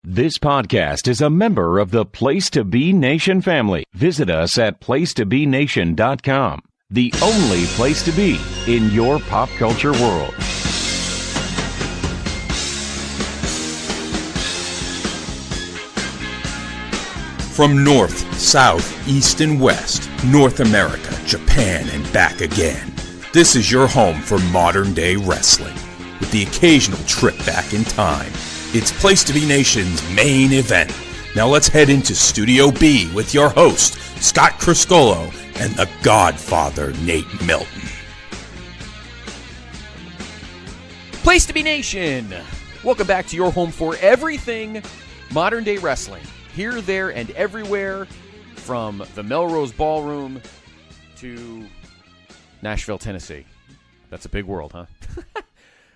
This podcast is a member of the Place to Be Nation family. Visit us at placetobenation.com, the only place to be in your pop culture world. From north, south, east, and west, North America, Japan, and back again, this is your home for modern-day wrestling. With the occasional trip back in time, it's Place to Be Nation's main event. Now let's head into Studio B with your host, Scott Criscolo, and the Godfather, Nate Milton. Place to Be Nation! Welcome back to your home for everything modern-day wrestling. Here, there, and everywhere, from the Melrose Ballroom to Nashville, Tennessee. That's a big world, huh?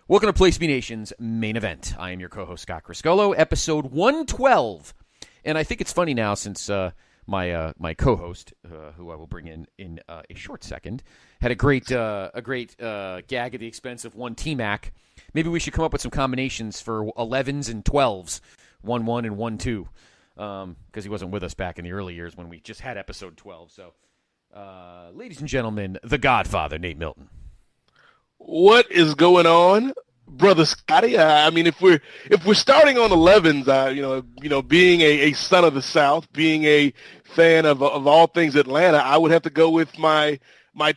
Welcome to Place to Be Nation's main event. I am your co-host, Scott Criscolo, episode 112. And I think it's funny now since my co-host, who I will bring in a short second, had a great gag at the expense of one T-Mac. Maybe we should come up with some combinations for 11s and 12s, 1-1 and 1-2. Because he wasn't with us back in the early years when we just had episode 12. So, ladies and gentlemen, the Godfather, Nate Milton. What is going on, brother Scotty? I mean, if we're starting on 11s, being a son of the South, being a fan of all things Atlanta, I would have to go with my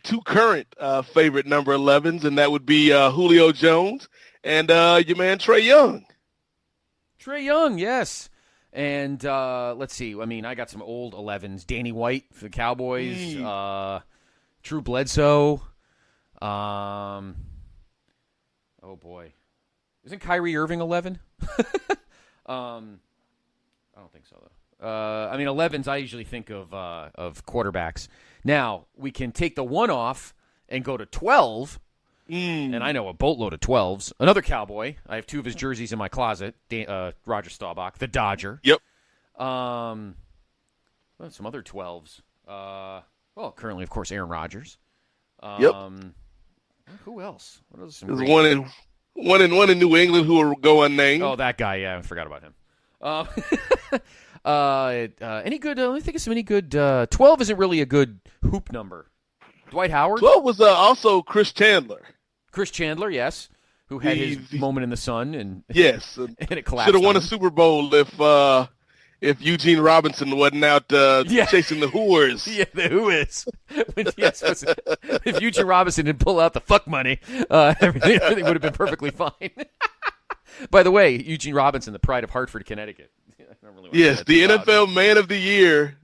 two current favorite number 11s, and that would be Julio Jones and your man Trae Young. Trae Young, yes. And let's see. I mean, I got some old 11s. Danny White for the Cowboys. Drew Bledsoe. Oh, boy. Isn't Kyrie Irving 11? I don't think so, though. I mean, 11s, I usually think of quarterbacks. Now, we can take the 1 off and go to 12. And I know a boatload of 12s. Another Cowboy. I have 2 of his jerseys in my closet. Roger Staubach, the Dodger. Yep. Some other 12s. Currently, of course, Aaron Rodgers. Yep. Who else? What else? There's one in New England who will go unnamed. Oh, that guy. Yeah, I forgot about him. Any good? Let me think of some any good. 12 isn't really a good hoop number. Dwight Howard? 12 was also Chris Chandler. Chris Chandler, yes, who had his moment in the sun and yes, and it collapsed. Should have won a Super Bowl if Eugene Robinson wasn't out chasing the whores. Yeah, the whois. If Eugene Robinson didn't pull out the fuck money, everything would have been perfectly fine. By the way, Eugene Robinson, the pride of Hartford, Connecticut. Yes, the NFL Man of the Year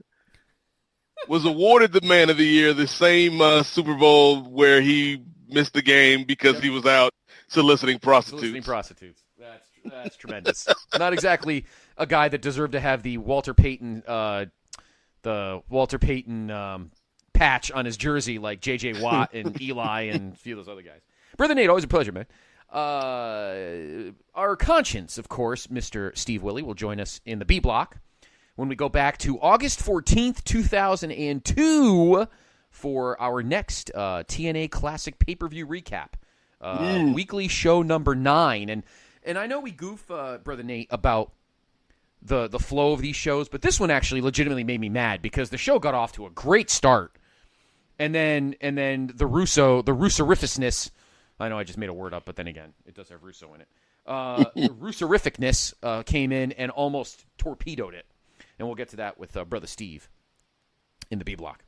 was awarded the Man of the Year the same Super Bowl where he missed the game because he was out soliciting prostitutes. That's tremendous. Not exactly a guy that deserved to have the Walter Payton patch on his jersey like J.J. Watt and Eli and a few of those other guys. Brother Nate, always a pleasure, man. Our conscience, of course, Mr. Steve Wille, will join us in the B block when we go back to August 14th, 2002 for our next TNA Classic PPV Recap. Weekly show number 9. And I know we goof, Brother Nate, about the flow of these shows, but this one actually legitimately made me mad because the show got off to a great start. And then the Russorificness, I know I just made a word up, but then again, it does have Russo in it. The Russorificness came in and almost torpedoed it. And we'll get to that with Brother Steve in the B block.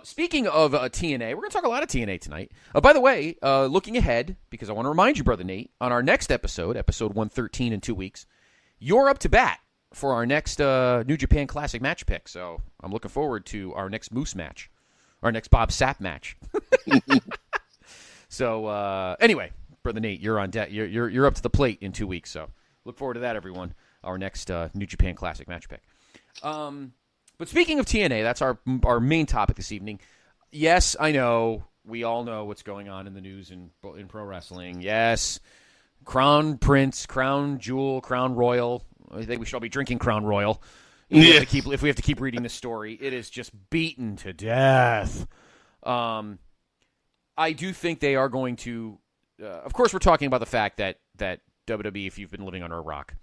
Speaking of TNA, we're going to talk a lot of TNA tonight. By the way, looking ahead, because I want to remind you, Brother Nate, on our next episode 113 in 2 weeks, you're up to bat for our next New Japan Classic match pick. So I'm looking forward to our next Moose match, our next Bob Sapp match. So anyway, Brother Nate, you're on deck. You're up to the plate in 2 weeks. So look forward to that, everyone. Our next New Japan Classic match pick. But speaking of TNA, that's our main topic this evening. Yes, I know. We all know what's going on in the news in pro wrestling. Yes, Crown Prince, Crown Jewel, Crown Royal. I think we should all be drinking Crown Royal. If we have to keep reading the story. It is just beaten to death. I do think they are going to. Of course, we're talking about the fact that WWE, if you've been living under a rock,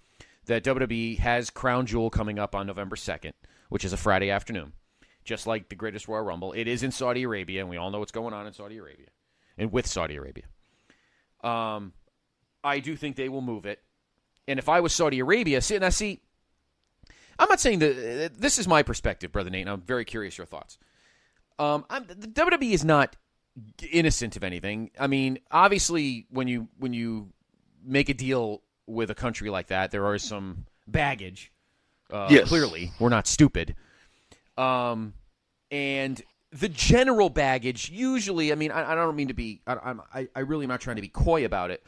that WWE has Crown Jewel coming up on November 2nd, which is a Friday afternoon, just like the Greatest Royal Rumble. It is in Saudi Arabia, and we all know what's going on in Saudi Arabia and with Saudi Arabia. I do think they will move it. And if I was Saudi Arabia, see, I'm not saying that this is my perspective, Brother Nate, and I'm very curious your thoughts. The WWE is not innocent of anything. I mean, obviously, when you make a deal with a country like that, there are some baggage. Yes. Clearly, we're not stupid. And the general baggage, usually, I mean, I don't mean to be, I really am not trying to be coy about it.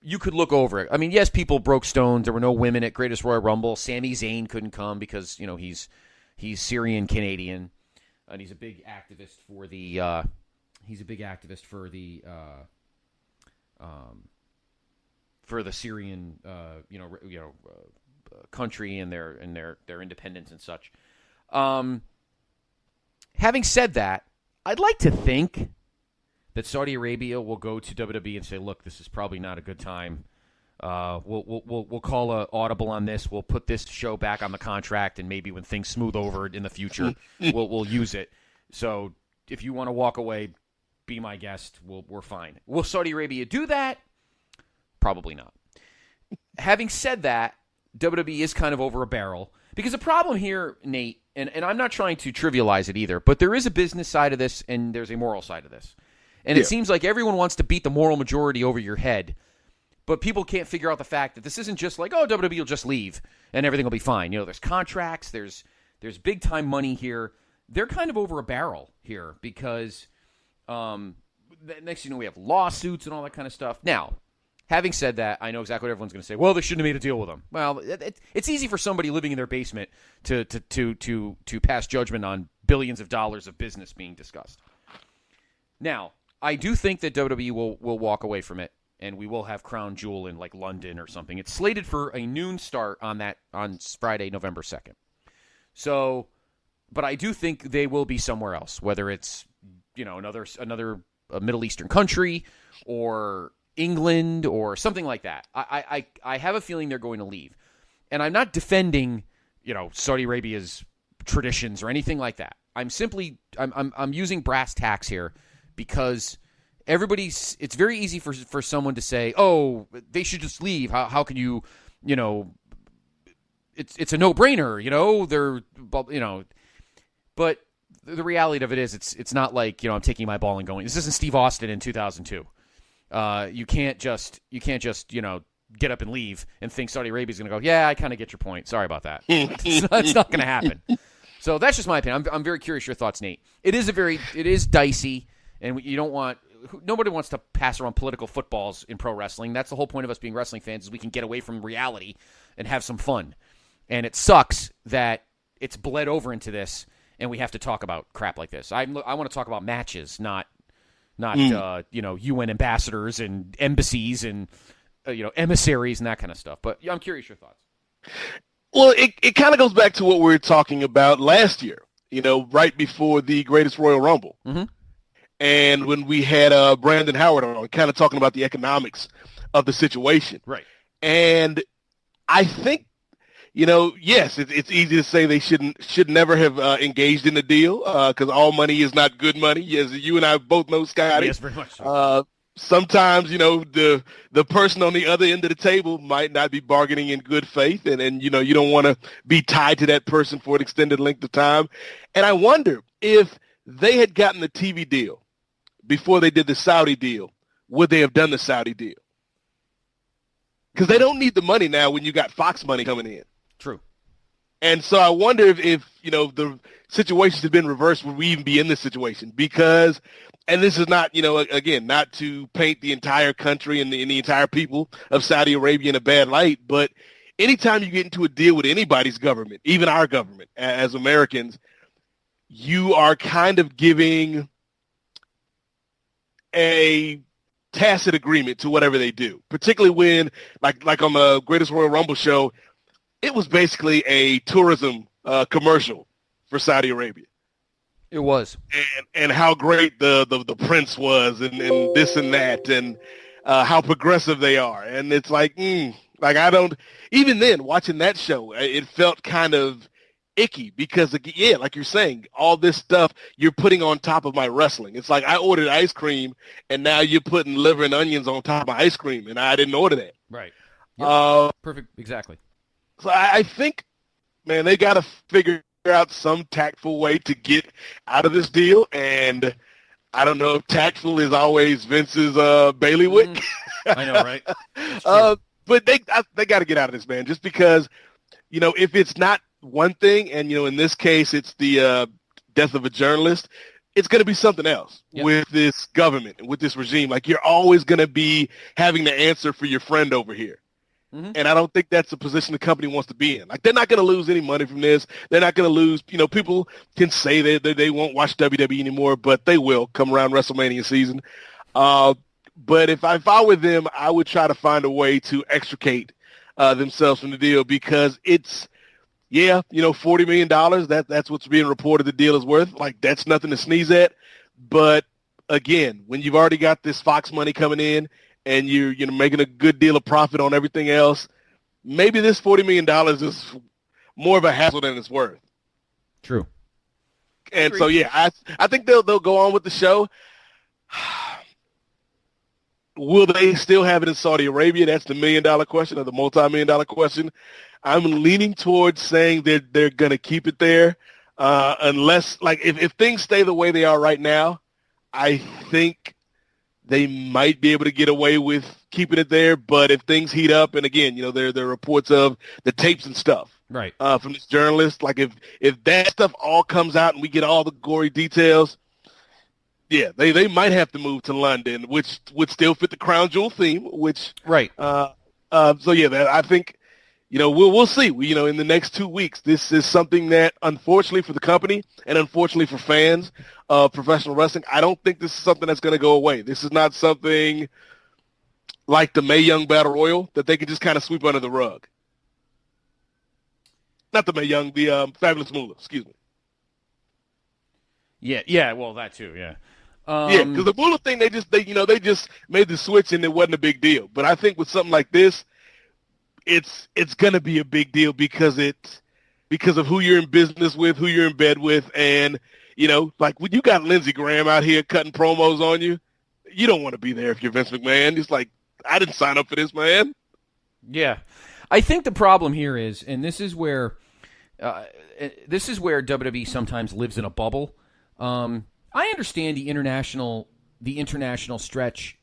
You could look over it. I mean, yes, people broke stones. There were no women at Greatest Royal Rumble. Sami Zayn couldn't come because, he's Syrian Canadian, and he's a big activist for the Syrian country and their independence and such. Having said that, I'd like to think that Saudi Arabia will go to WWE and say, "Look, this is probably not a good time. We'll call a audible on this. We'll put this show back on the contract, and maybe when things smooth over in the future, we'll use it. So if you want to walk away, be my guest. We're fine." Will Saudi Arabia do that? Probably not. Having said that, WWE is kind of over a barrel because the problem here, Nate, and I'm not trying to trivialize it either, but there is a business side of this and there's a moral side of this. And it seems like everyone wants to beat the moral majority over your head, but people can't figure out the fact that this isn't just like, oh, WWE will just leave and everything will be fine. There's contracts, there's big-time money here. They're kind of over a barrel here because next thing you know, we have lawsuits and all that kind of stuff. Now, having said that, I know exactly what everyone's going to say. Well, they shouldn't have made a deal with them. Well, it's easy for somebody living in their basement to pass judgment on billions of dollars of business being discussed. Now, I do think that WWE will walk away from it, and we will have Crown Jewel in like London or something. It's slated for a noon start on Friday, November 2nd. So, but I do think they will be somewhere else, whether it's another Middle Eastern country or England or something like that. I have a feeling they're going to leave, and I'm not defending Saudi Arabia's traditions or anything like that. I'm using brass tacks here. Because it's very easy for someone to say, oh, they should just leave. How can you, it's a no-brainer, but the reality of it is it's not like, I'm taking my ball and going. This isn't Steve Austin in 2002. You can't just get up and leave and think Saudi Arabia's going to go, yeah, I kind of get your point. Sorry about that. It's not going to happen. So that's just my opinion. I'm very curious your thoughts, Nate. It is dicey. And nobody wants to pass around political footballs in pro wrestling. That's the whole point of us being wrestling fans is we can get away from reality and have some fun. And it sucks that it's bled over into this and we have to talk about crap like this. I want to talk about matches, not UN ambassadors and embassies and emissaries and that kind of stuff. But I'm curious your thoughts. Well, it kind of goes back to what we were talking about last year, right before the Greatest Royal Rumble. Mm-hmm. And when we had Brandon Howard on, kind of talking about the economics of the situation. Right. And I think, yes, it's easy to say they should never have engaged in the deal because all money is not good money, as you and I both know, Scotty. Yes, very much so. Sometimes, the person on the other end of the table might not be bargaining in good faith, and you don't want to be tied to that person for an extended length of time. And I wonder if they had gotten the TV deal before they did the Saudi deal, would they have done the Saudi deal? Because they don't need the money now when you got Fox money coming in. True. And so I wonder if the situations had been reversed, would we even be in this situation? Because, and this is not, again, not to paint the entire country and the entire people of Saudi Arabia in a bad light, but anytime you get into a deal with anybody's government, even our government as Americans, you are kind of giving a tacit agreement to whatever they do, particularly when, like on the Greatest Royal Rumble show, it was basically a tourism commercial for Saudi Arabia. It was. And how great the prince was and this and that and how progressive they are. And it's like, Like, I don't, even then, watching that show, it felt kind of icky because, yeah, like you're saying, all this stuff you're putting on top of my wrestling. It's like I ordered ice cream, and now you're putting liver and onions on top of my ice cream, and I didn't order that. Right. Yep. Perfect. Exactly. So I think, man, they got to figure out some tactful way to get out of this deal, and I don't know if tactful is always Vince's bailiwick. I know, right? But they got to get out of this, man, just because, if it's not one thing, and, in this case it's the death of a journalist, it's going to be something else with this government, with this regime. Like, you're always going to be having to answer for your friend over here. Mm-hmm. And I don't think that's a position the company wants to be in. Like, they're not going to lose any money from this. They're not going to lose, people can say that they won't watch WWE anymore, but they will come around WrestleMania season. But if I were them, I would try to find a way to extricate themselves from the deal, because it's, $40 million, that's what's being reported the deal is worth. Like, that's nothing to sneeze at. But again, when you've already got this Fox money coming in and you're making a good deal of profit on everything else, maybe this $40 million is more of a hassle than it's worth. True. And so, I think they'll go on with the show. Will they still have it in Saudi Arabia? That's the $1 million question, or the multi-million-dollar question. I'm leaning towards saying they're going to keep it there, unless, like, if things stay the way they are right now, I think they might be able to get away with keeping it there. But if things heat up, and again, there are reports of the tapes and stuff, right, from this journalist. Like, if that stuff all comes out and we get all the gory details, yeah, they might have to move to London, which would still fit the Crown Jewel theme. Which right. I think, we'll see. In the next 2 weeks, this is something that, unfortunately for the company and unfortunately for fans of professional wrestling, I don't think this is something that's going to go away. This is not something like the Mae Young Battle Royal that they can just kind of sweep under the rug. Not the Mae Young, the Fabulous Moolah. Excuse me. Yeah. Well, that too. Yeah. Because the Moolah thing, they just made the switch and it wasn't a big deal. But I think with something like this, it's gonna be a big deal because of who you're in business with, who you're in bed with, and like when you got Lindsey Graham out here cutting promos on you, you don't want to be there if you're Vince McMahon. It's like, I didn't sign up for this, man. Yeah, I think the problem here is, and this is where WWE sometimes lives in a bubble. I understand the international stretch,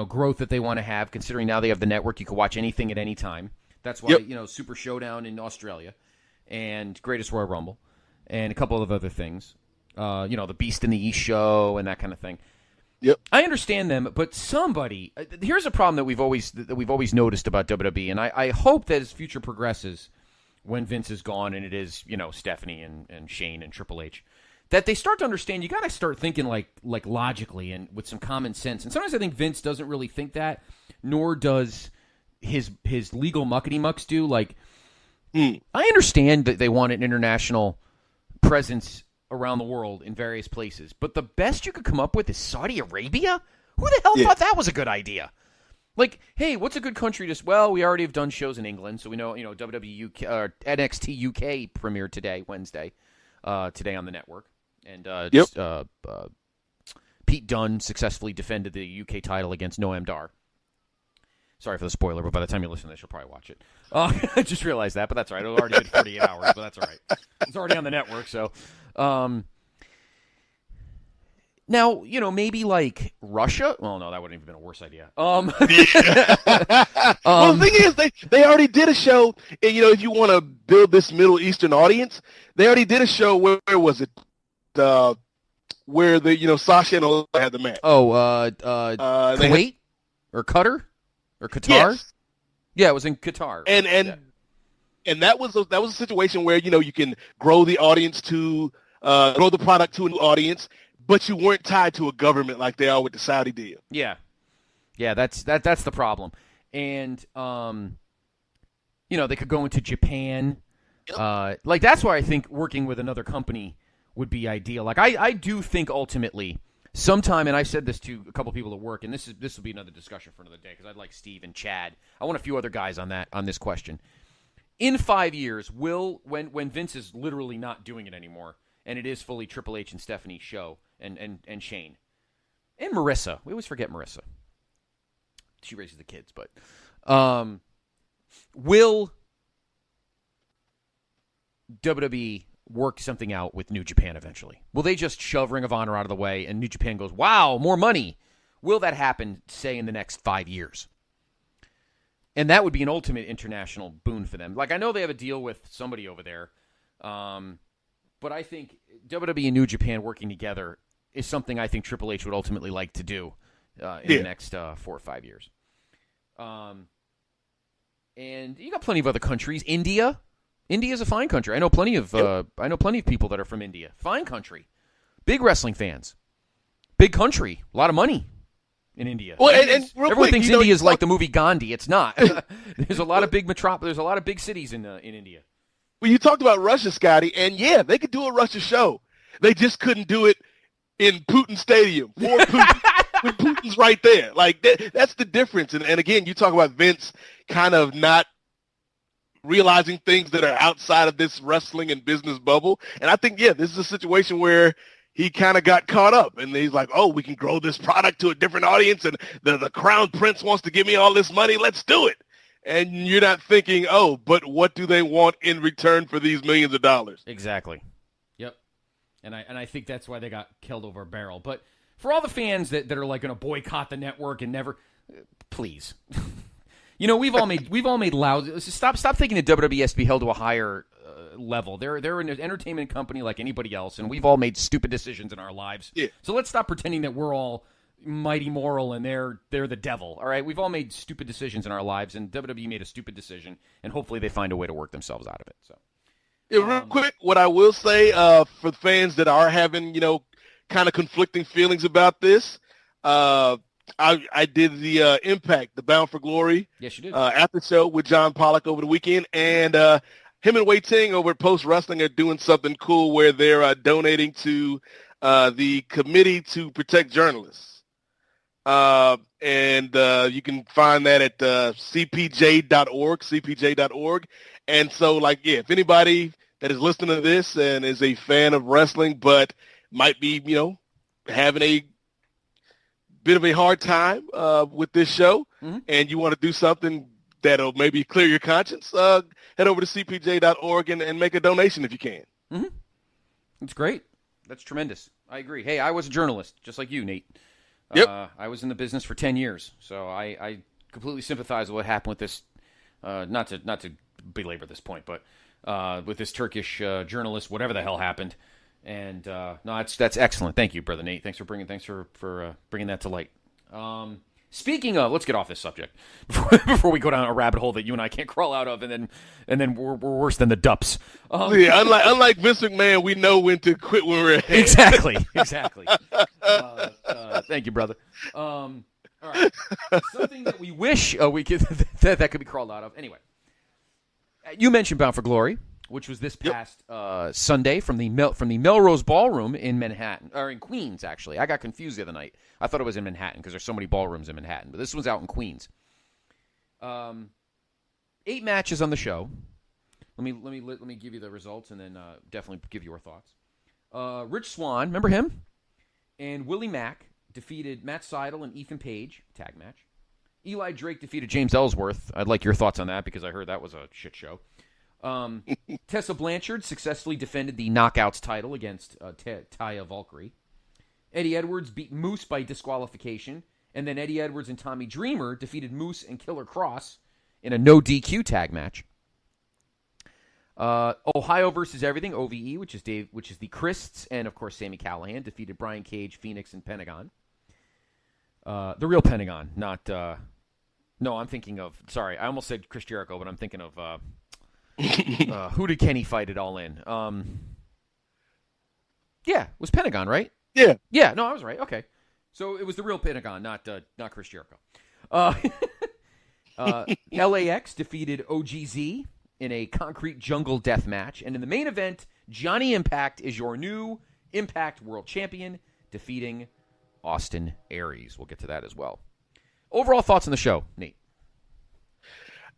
growth that they want to have, considering now they have the network. You can watch anything at any time. That's why, Super Showdown in Australia and Greatest Royal Rumble and a couple of other things. The Beast in the East show and that kind of thing. Yep. I understand them, but here's a problem that we've always noticed about WWE, and I hope that as future progresses, when Vince is gone and it is, Stephanie and Shane and Triple H, that they start to understand you got to start thinking like logically and with some common sense. And sometimes I think Vince doesn't really think that, nor does his legal muckety mucks do. Like, I understand that they want an international presence around the world in various places, but the best you could come up with is Saudi Arabia? Who the hell thought that was a good idea? Like, hey, what's a good country to... Well, we already have done shows in England, so we know, WWE UK, NXT UK premiered today, Wednesday, today on the network. And Pete Dunne successfully defended the UK title against Noam Dar. Sorry for the spoiler, but by the time you listen to this, you'll probably watch it. I just realized that, but that's all right. It already been 48 hours, but that's all right. It's already on the network, so... Now, maybe like Russia. Well, no, that wouldn't have been a worse idea. Well, the thing is, they already did a show. And, if you want to build this Middle Eastern audience, they already did a show. Where was it? Where Sasha and Ola had the match. Kuwait or Qatar or Qatar. Yes. Yeah, it was in Qatar. And that was a situation where you can grow the audience to grow the product to a new audience. But you weren't tied to a government like they are with the Saudi deal. Yeah, that's the problem. And they could go into Japan. Yep. That's why I think working with another company would be ideal. Like I do think ultimately sometime, and I said this to a couple people at work, and this will be another discussion for another day because I'd like Steve and Chad. I want a few other guys on this question. In 5 years, when Vince is literally not doing it anymore, and it is fully Triple H and Stephanie's show, and Shane, and Marissa. We always forget Marissa. She raises the kids, but will WWE work something out with New Japan eventually? Will they just shove Ring of Honor out of the way and New Japan goes, wow, more money? Will that happen, say, in the next 5 years? And that would be an ultimate international boon for them. Like, I know they have a deal with somebody over there, but I think WWE and New Japan working together is something I think Triple H would ultimately like to do in the next 4 or 5 years. And you got plenty of other countries. India is a fine country. I know plenty of people that are from India. Fine country, big wrestling fans, big country, a lot of money in India. Well, everyone thinks India is like the movie Gandhi. It's not. There's a lot of big There's a lot of big cities in India. Well, you talked about Russia, Scotty, and yeah, they could do a Russia show. They just couldn't do it in Putin Stadium for Putin. When Putin's right there. Like, that's the difference. And again, you talk about Vince kind of not realizing things that are outside of this wrestling and business bubble. And I think, yeah, this is a situation where he kind of got caught up. And he's like, oh, we can grow this product to a different audience. And the Crown Prince wants to give me all this money. Let's do it. And you're not thinking, oh, but what do they want in return for these millions of dollars? Exactly. Yep. And I think that's why they got killed over a barrel. But for all the fans that are like going to boycott the network and never, please, we've all made loud. Stop thinking that WWE has to be held to a higher level. They're an entertainment company like anybody else, and we've all made stupid decisions in our lives. Yeah. So let's stop pretending that we're all mighty moral and they're the devil. All right, we've all made stupid decisions in our lives, and WWE made a stupid decision, and hopefully they find a way to work themselves out of it. So, yeah, real quick, what I will say for fans that are having kind of conflicting feelings about this. I did the Impact, the Bound for Glory. Yes, you did. After show with John Pollock over the weekend, and him and Wei Ting over at Post Wrestling are doing something cool where they're donating to the Committee to Protect Journalists, and you can find that at cpj.org. And so, if anybody that is listening to this and is a fan of wrestling, but might be, having a bit of a hard time with this show, and you want to do something that'll maybe clear your conscience, head over to cpj.org and make a donation if you can. Mm-hmm. That's great. That's tremendous. I agree. Hey, I was a journalist, just like you, Nate. Yep. I was in the business for 10 years, so I completely sympathize with what happened with this, not to belabor this point, but with this Turkish journalist, whatever the hell happened. And no, that's excellent. Thank you, brother Nate. Thanks for bringing that to light. Speaking of, let's get off this subject before we go down a rabbit hole that you and I can't crawl out of, and then we're worse than the Dups. Yeah, unlike Vince McMahon, we know when to quit when we're ahead. Exactly. Thank you, brother. All right, something that we wish we could that could be crawled out of. Anyway, you mentioned Bound for Glory, which was this past Sunday from the Melrose Ballroom in Manhattan, or in Queens, actually. I got confused the other night. I thought it was in Manhattan because there's so many ballrooms in Manhattan, but this one's out in Queens. 8 matches on the show. Let me give you the results and then definitely give you your thoughts. Rich Swann, remember him? And Willie Mack defeated Matt Seidel and Ethan Page, tag match. Eli Drake defeated James Ellsworth. I'd like your thoughts on that because I heard that was a shit show. Tessa Blanchard successfully defended the Knockouts title against Taya Valkyrie. Eddie Edwards beat Moose by disqualification, and then Eddie Edwards and Tommy Dreamer defeated Moose and Killer Cross in a no DQ tag match. Ohio versus Everything, OVE, which is the Christs, and of course Sami Callihan defeated Brian Cage, Phoenix, and Pentagon. The real Pentagon, not. No, I'm thinking of. Sorry, I almost said Chris Jericho, but I'm thinking of. Who did Kenny fight it all in? Yeah, it was Pentagon, right? Yeah. Yeah, no, I was right. Okay. So it was the real Pentagon, not Chris Jericho. LAX defeated OGZ in a concrete jungle death match. And in the main event, Johnny Impact is your new Impact World Champion, defeating Austin Aries. We'll get to that as well. Overall thoughts on the show, Nate?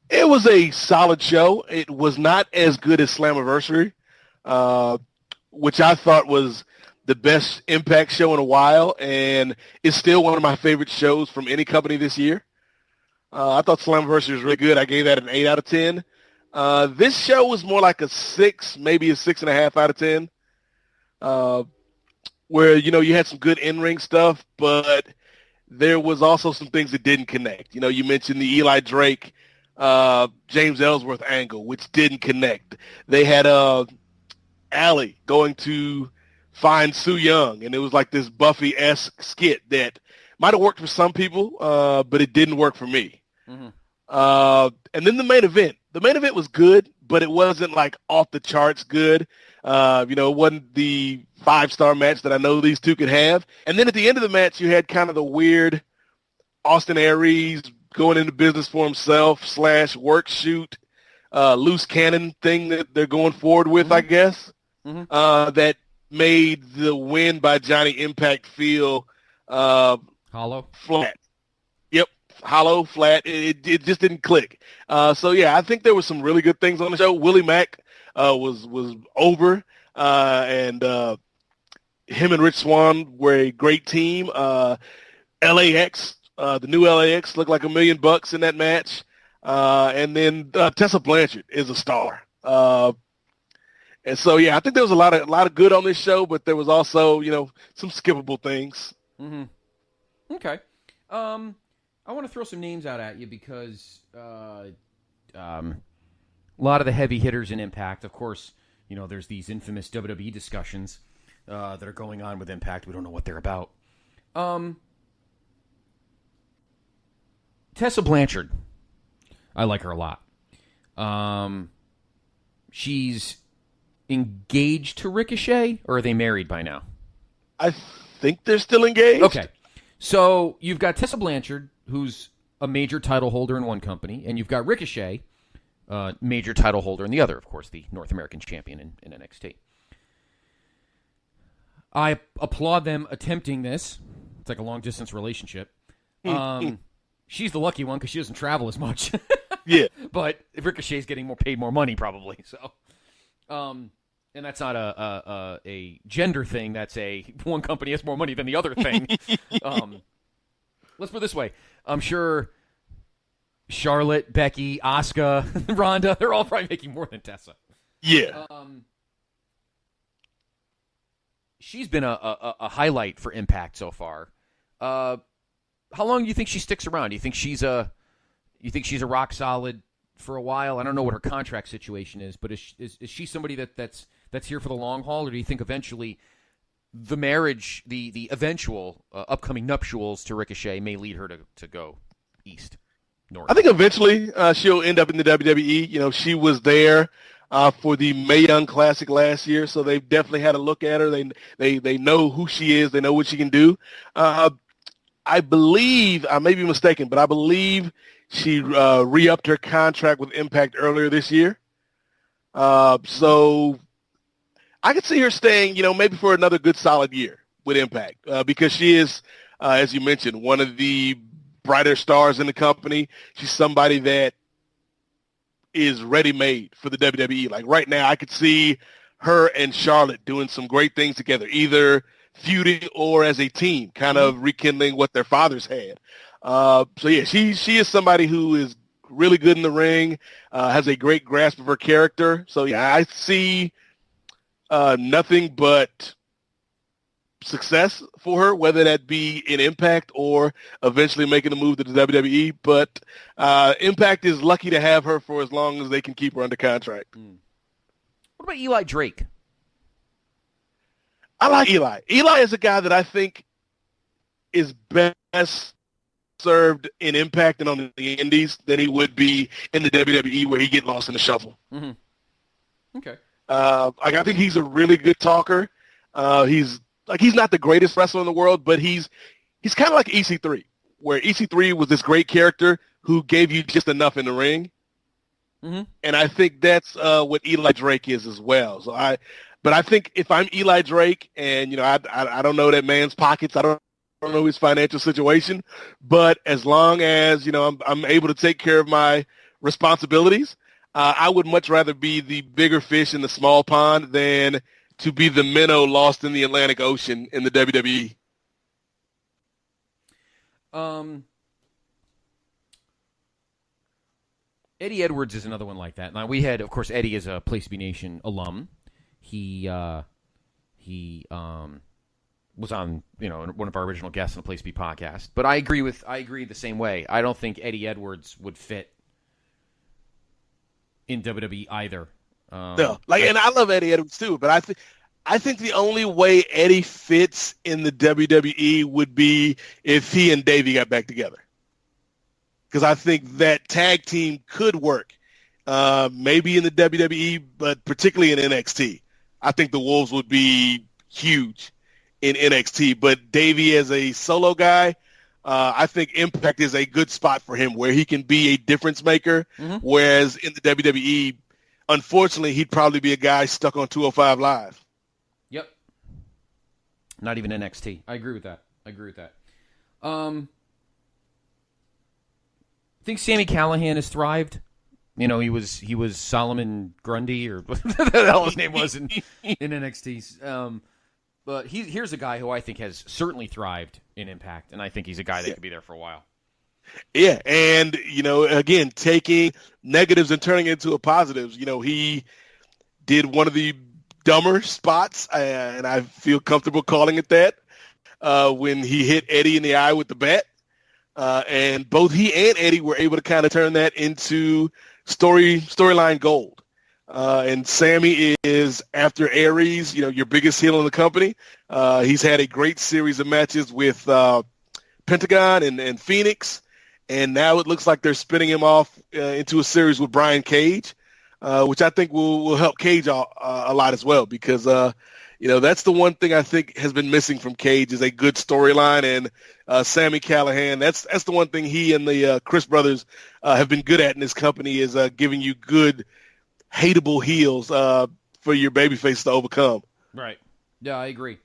It was a solid show. It was not as good as Slammiversary, which I thought was the best Impact show in a while, and it's still one of my favorite shows from any company this year. I thought Slammiversary was really good. I gave that an 8 out of 10. This show was more like a 6, maybe a 6.5 out of 10, where, you had some good in-ring stuff, but there was also some things that didn't connect. You mentioned the Eli Drake, James Ellsworth angle, which didn't connect. They had Allie going to find Sue Young, and it was like this Buffy-esque skit that might have worked for some people, but it didn't work for me. Mm-hmm. And then the main event. The main event was good, but it wasn't like off the charts good. It wasn't the 5-star match that I know these two could have. And then at the end of the match, you had kind of the weird Austin Aries going into business for himself / work shoot, loose cannon thing that they're going forward with, mm-hmm. I guess. Mm-hmm. That made the win by Johnny Impact feel hollow, flat. Yep, hollow, flat. It just didn't click. I think there were some really good things on the show. Willie Mack was over, and him and Rich Swann were a great team. LAX. The new LAX looked like $1 million in that match. And then Tessa Blanchard is a star. And so, I think there was a lot of good on this show, but there was also, some skippable things. Mm-hmm. Okay. I want to throw some names out at you because a lot of the heavy hitters in Impact, of course, there's these infamous WWE discussions that are going on with Impact. We don't know what they're about. Tessa Blanchard, I like her a lot. She's engaged to Ricochet, or are they married by now? I think they're still engaged. Okay. So you've got Tessa Blanchard, who's a major title holder in one company, and you've got Ricochet, major title holder in the other, of course, the North American champion in NXT. I applaud them attempting this. It's like a long-distance relationship. She's the lucky one because she doesn't travel as much. Yeah. But Ricochet's getting paid more money probably. So, and that's not a gender thing. That's one company has more money than the other thing. Let's put it this way. I'm sure Charlotte, Becky, Asuka, Ronda, they're all probably making more than Tessa. Yeah. She's been a highlight for Impact so far. How long do you think she sticks around? Do you think she's a rock solid for a while? I don't know what her contract situation is, but is she somebody that's here for the long haul, or do you think eventually the marriage, the eventual upcoming nuptials to Ricochet may lead her to go east, north? I think eventually she'll end up in the WWE. She was there for the Mae Young Classic last year, so they definitely had a look at her. They know who she is. They know what she can do. I believe, I may be mistaken, but I believe she re-upped her contract with Impact earlier this year. So I could see her staying, maybe for another good solid year with Impact because she is, as you mentioned, one of the brighter stars in the company. She's somebody that is ready-made for the WWE. Like right now, I could see her and Charlotte doing some great things together, either feuding or as a team, kind of rekindling what their fathers had. She is somebody who is really good in the ring, has a great grasp of her character. So I see nothing but success for her, whether that be in Impact or eventually making a move to the WWE. But Impact is lucky to have her for as long as they can keep her under contract. What about Eli Drake? I like Eli. Eli is a guy that I think is best served in Impact and on the Indies than he would be in the WWE, where he get lost in the shuffle. Mm-hmm. Okay. I think he's a really good talker. He's not the greatest wrestler in the world, but he's kind of like EC3, where EC3 was this great character who gave you just enough in the ring. Mm-hmm. And I think that's what Eli Drake is as well. But I think if I'm Eli Drake and, I don't know that man's pockets, I don't don't know his financial situation, but as long as, I'm able to take care of my responsibilities, I would much rather be the bigger fish in the small pond than to be the minnow lost in the Atlantic Ocean in the WWE. Eddie Edwards is another one like that. Now, we had, of course, Eddie is a Place to Be Nation alum. He was on, one of our original guests on the Place to Be podcast. But I agree the same way. I don't think Eddie Edwards would fit in WWE either. No, and I love Eddie Edwards too, but I think the only way Eddie fits in the WWE would be if he and Davey got back together. Because I think that tag team could work, maybe in the WWE, but particularly in NXT. I think the Wolves would be huge in NXT. But Davey as a solo guy, I think Impact is a good spot for him where he can be a difference maker, whereas in the WWE, unfortunately, he'd probably be a guy stuck on 205 Live. Yep. Not even NXT. I agree with that. I think Sami Callihan has thrived. He was Solomon Grundy or whatever the hell his name was in NXT. But here's a guy who I think has certainly thrived in Impact, and I think he's a guy that could be there for a while. Yeah, and, again, taking negatives and turning it into a positives. He did one of the dumber spots, and I feel comfortable calling it that, when he hit Eddie in the eye with the bat. And both he and Eddie were able to kind of turn that into storyline gold. And Sammy is, after Aries, your biggest heel in the company. He's had a great series of matches with Pentagon and Phoenix. And now it looks like they're spinning him off into a series with Brian Cage, which I think will help Cage a lot as well, because that's the one thing I think has been missing from Cage is a good storyline. And Sami Callihan, that's the one thing he and the Chris brothers have been good at in this company is giving you good, hateable heels for your babyface to overcome. Right. Yeah, I agree.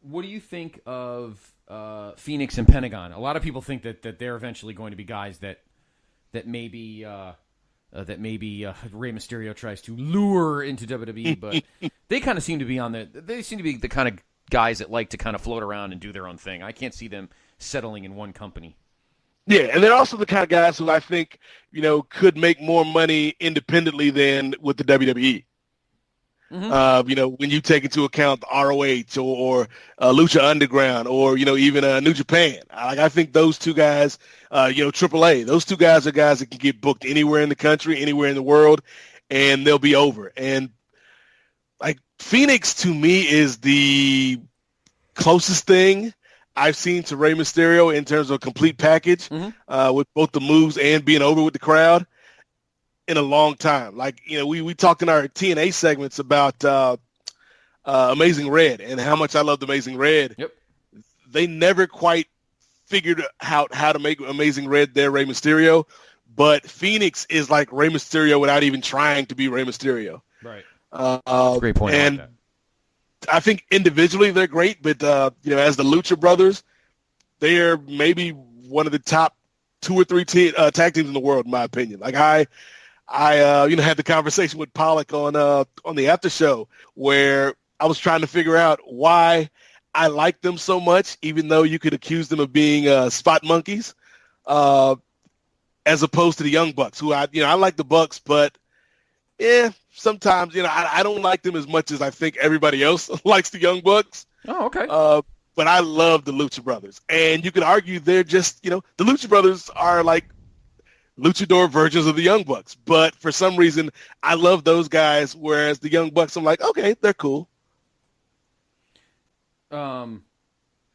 What do you think of Phoenix and Pentagon? A lot of people think that they're eventually going to be guys that maybe Rey Mysterio tries to lure into WWE, but they kind of seem to be they seem to be the kind of guys that like to kind of float around and do their own thing. I can't see them settling in one company. Yeah, and they're also the kind of guys who I think, could make more money independently than with the WWE. When you take into account the ROH or Lucha Underground or, even New Japan. I think those two guys, AAA, those two guys are guys that can get booked anywhere in the country, anywhere in the world, and they'll be over. And, Phoenix to me is the closest thing I've seen to Rey Mysterio in terms of a complete package with both the moves and being over with the crowd in a long time. We talked in our TNA segments about Amazing Red and how much I loved Amazing Red. Yep. They never quite figured out how to make Amazing Red their Rey Mysterio, but Phoenix is like Rey Mysterio without even trying to be Rey Mysterio. Right. Great point. And I like that. I think individually they're great, but as the Lucha Brothers, they are maybe one of the top 2 or 3 tag teams in the world, in my opinion. I had the conversation with Pollock on the after show where I was trying to figure out why I like them so much, even though you could accuse them of being spot monkeys, as opposed to the Young Bucks, who I like the Bucks, but sometimes I don't like them as much as I think everybody else likes the Young Bucks. Oh, okay. But I love the Lucha Brothers, and you could argue they're just the Lucha Brothers are like luchador versions of the Young Bucks, but for some reason I love those guys, whereas the Young Bucks I'm like, okay, they're cool. And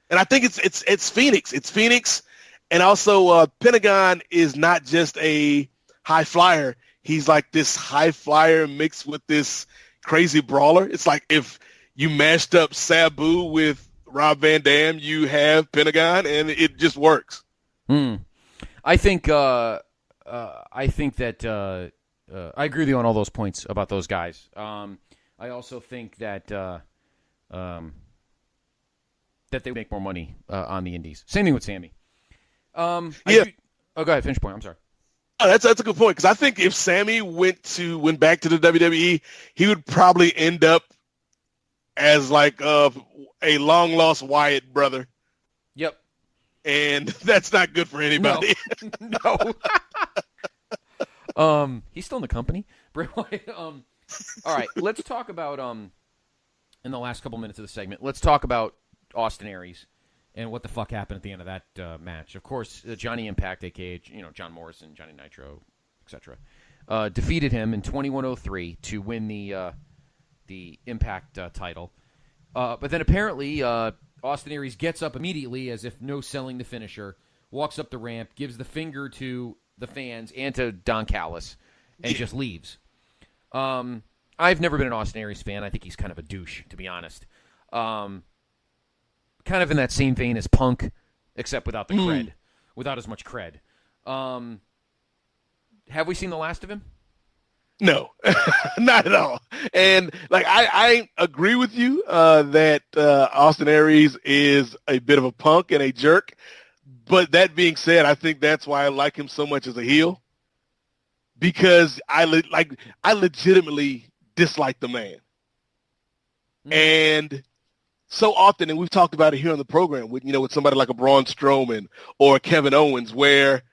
I think it's Phoenix. It's Phoenix, and also Pentagon is not just a high flyer. He's like this high flyer mixed with this crazy brawler. It's like if you mashed up Sabu with Rob Van Dam, you have Pentagon, and it just works. I think that I agree with you on all those points about those guys. I also think that that they make more money on the indies. Same thing with Sammy. Go ahead. Finish point. I'm sorry. Oh, that's a good point, because I think if Sammy went back to the WWE, he would probably end up as like a long lost Wyatt brother. Yep. And that's not good for anybody. No. He's still in the company. Bray Wyatt. All right, let's talk about in the last couple minutes of the segment. Let's talk about Austin Aries and what the fuck happened at the end of that match. Of course, Johnny Impact, aka John Morrison, Johnny Nitro, etc., defeated him in 21:03 to win the Impact title. But then apparently Austin Aries gets up immediately as if no selling the finisher, walks up the ramp, gives the finger to the fans and to Don Callis, and just leaves. I've never been an Austin Aries fan. I think he's kind of a douche, to be honest. Kind of in that same vein as Punk, except without the cred, without as much cred. Have we seen the last of him? No, not at all. And like I agree with you that Austin Aries is a bit of a punk and a jerk. But that being said, I think that's why I like him so much as a heel, because I legitimately dislike the man. And so often, and we've talked about it here on the program, with somebody like a Braun Strowman or Kevin Owens, where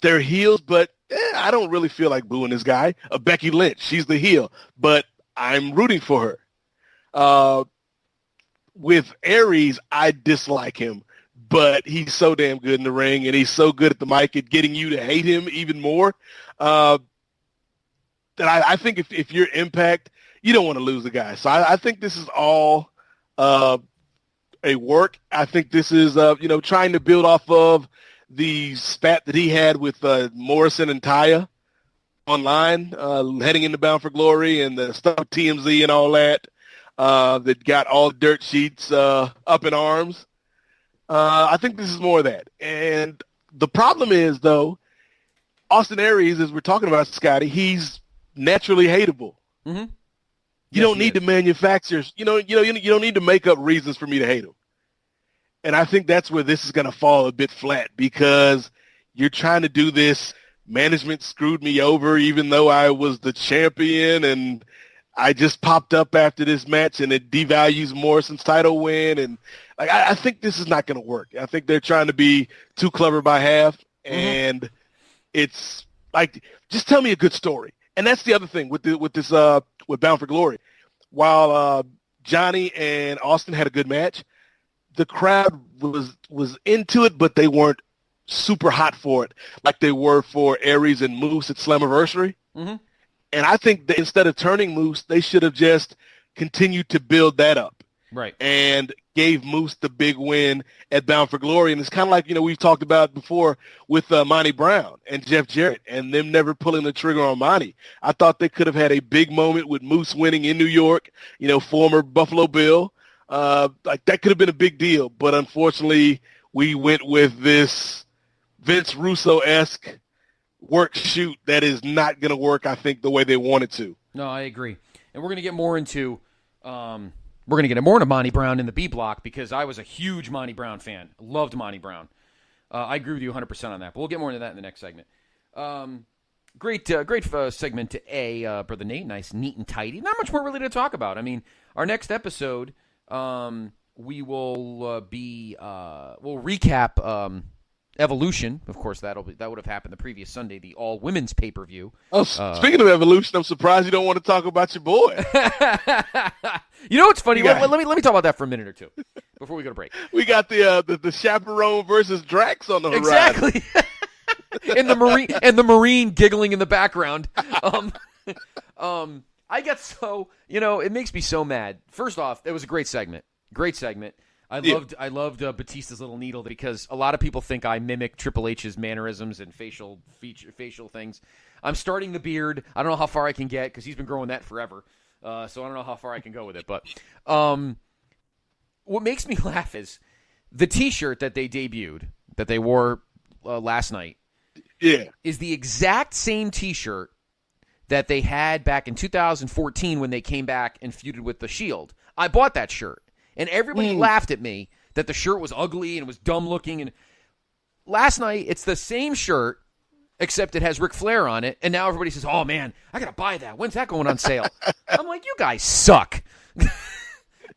they're heels, but I don't really feel like booing this guy. Becky Lynch, she's the heel, but I'm rooting for her. With Aries, I dislike him, but he's so damn good in the ring, and he's so good at the mic at getting you to hate him even more. That I think if you're Impact, you don't want to lose the guy. So I think this is all a work. I think this is trying to build off of the spat that he had with Morrison and Taya online, heading into Bound for Glory, and the stuff with TMZ and all that, that got all the dirt sheets up in arms. I think this is more of that. And the problem is, though, Austin Aries, as we're talking about, Scotty, he's naturally hateable. Mm-hmm. You don't need to manufacture. You don't need to make up reasons for me to hate him. And I think that's where this is going to fall a bit flat, because you're trying to do this. Management screwed me over, even though I was the champion, and I just popped up after this match, and it devalues Morrison's title win. And I think this is not going to work. I think they're trying to be too clever by half, and it's like, just tell me a good story. And that's the other thing with Bound for Glory. While Johnny and Austin had a good match, the crowd was into it, but they weren't super hot for it like they were for Aries and Moose at Slammiversary. Mm-hmm. And I think that instead of turning Moose, they should have just continued to build that up. Right. And gave Moose the big win at Bound for Glory. And it's kind of like, we've talked about before with Monty Brown and Jeff Jarrett and them never pulling the trigger on Monty. I thought they could have had a big moment with Moose winning in New York, former Buffalo Bill. Like that could have been a big deal. But unfortunately, we went with this Vince Russo-esque work shoot that is not going to work, I think, the way they wanted to. No, I agree. And we're going to get more into Monty Brown in the B block, because I was a huge Monty Brown fan. Loved Monty Brown. I agree with you 100% on that, but we'll get more into that in the next segment. Great segment to Brother Nate. Nice, neat, and tidy. Not much more really to talk about. I mean, our next episode, we will we'll recap Evolution. Of course, that would have happened the previous Sunday, the all women's pay-per-view. Oh, speaking of Evolution, I'm surprised you don't want to talk about your boy. You know what's funny? Let me talk about that for a minute or two before we go to break. We got the chaperone versus Drax on the horizon. Exactly. and the Marine giggling in the background. I get so, it makes me so mad. First off, it was a great segment. I loved Batista's little needle, because a lot of people think I mimic Triple H's mannerisms and facial things. I'm starting the beard. I don't know how far I can get, because he's been growing that forever. So I don't know how far I can go with it. But what makes me laugh is the T-shirt that they debuted, that they wore last night, is the exact same T-shirt that they had back in 2014 when they came back and feuded with the Shield. I bought that shirt, and everybody laughed at me that the shirt was ugly and was dumb looking. And last night, it's the same shirt, except it has Ric Flair on it, and now everybody says, oh, man, I got to buy that. When's that going on sale? I'm like, you guys suck.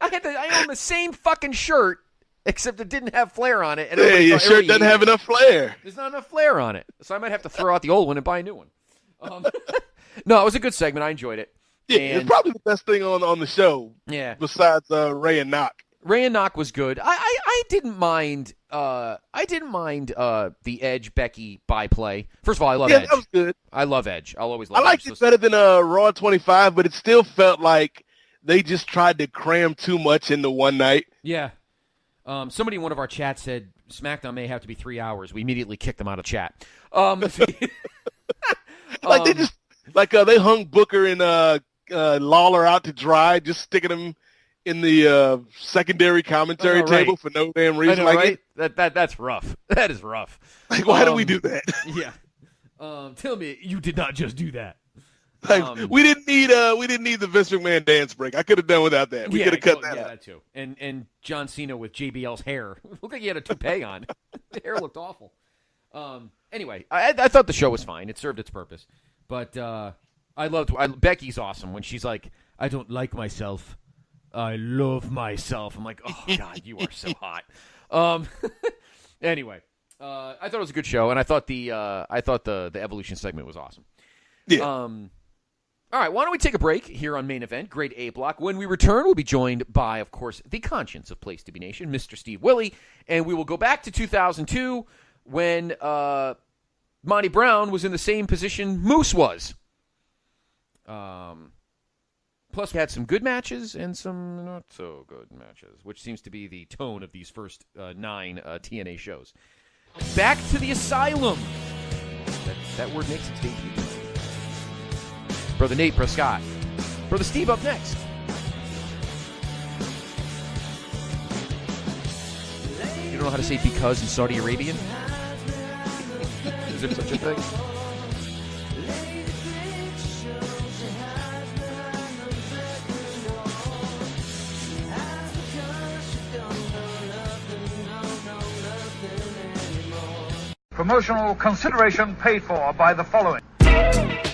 I own the same fucking shirt, except it didn't have Flair on it. And hey, your shirt doesn't have enough flair. There's not enough Flair on it, so I might have to throw out the old one and buy a new one. No, it was a good segment. I enjoyed it. Yeah, it's probably the best thing on the show. Yeah. Besides Ray and Knock. Ray and Knock was good. I didn't mind. The Edge Becky byplay. First of all, I love Edge. Yeah, that was good. I love Edge. I'll always love. I liked it better than Raw 25, but it still felt like they just tried to cram too much into one night. Yeah. Somebody in one of our chats said SmackDown may have to be 3 hours. We immediately kicked them out of chat. Like they just they hung Booker and Lawler out to dry, just sticking them in the secondary commentary table for no damn reason. Right? That's rough. That is rough. Like, why do we do that? Yeah. Tell me you did not just do that. Like, we didn't need the Vince McMahon dance break. I could have done without that. We could have cut that out. Yeah, that too. And John Cena with JBL's hair. Looked like he had a toupee on. The hair looked awful. Anyway, I thought the show was fine. It served its purpose. But Becky's awesome when she's like, I don't like myself. I love myself. I'm like, oh, God, you are so hot. Anyway, I thought it was a good show, and I thought the Evolution segment was awesome. Yeah. All right, why don't we take a break here on Main Event, Grade A Block. When we return, we'll be joined by, of course, the conscience of Place to Be Nation, Mr. Steve Wille, and we will go back to 2002 when Monty Brown was in the same position Moose was. Plus, we had some good matches and some not so good matches, which seems to be the tone of these first 9 TNA shows. Back to the Asylum. That word makes its debut tonight. Brother Nate Prescott. Brother Steve up next. You don't know how to say because in Saudi Arabian? Is there such a thing? Promotional consideration paid for by the following.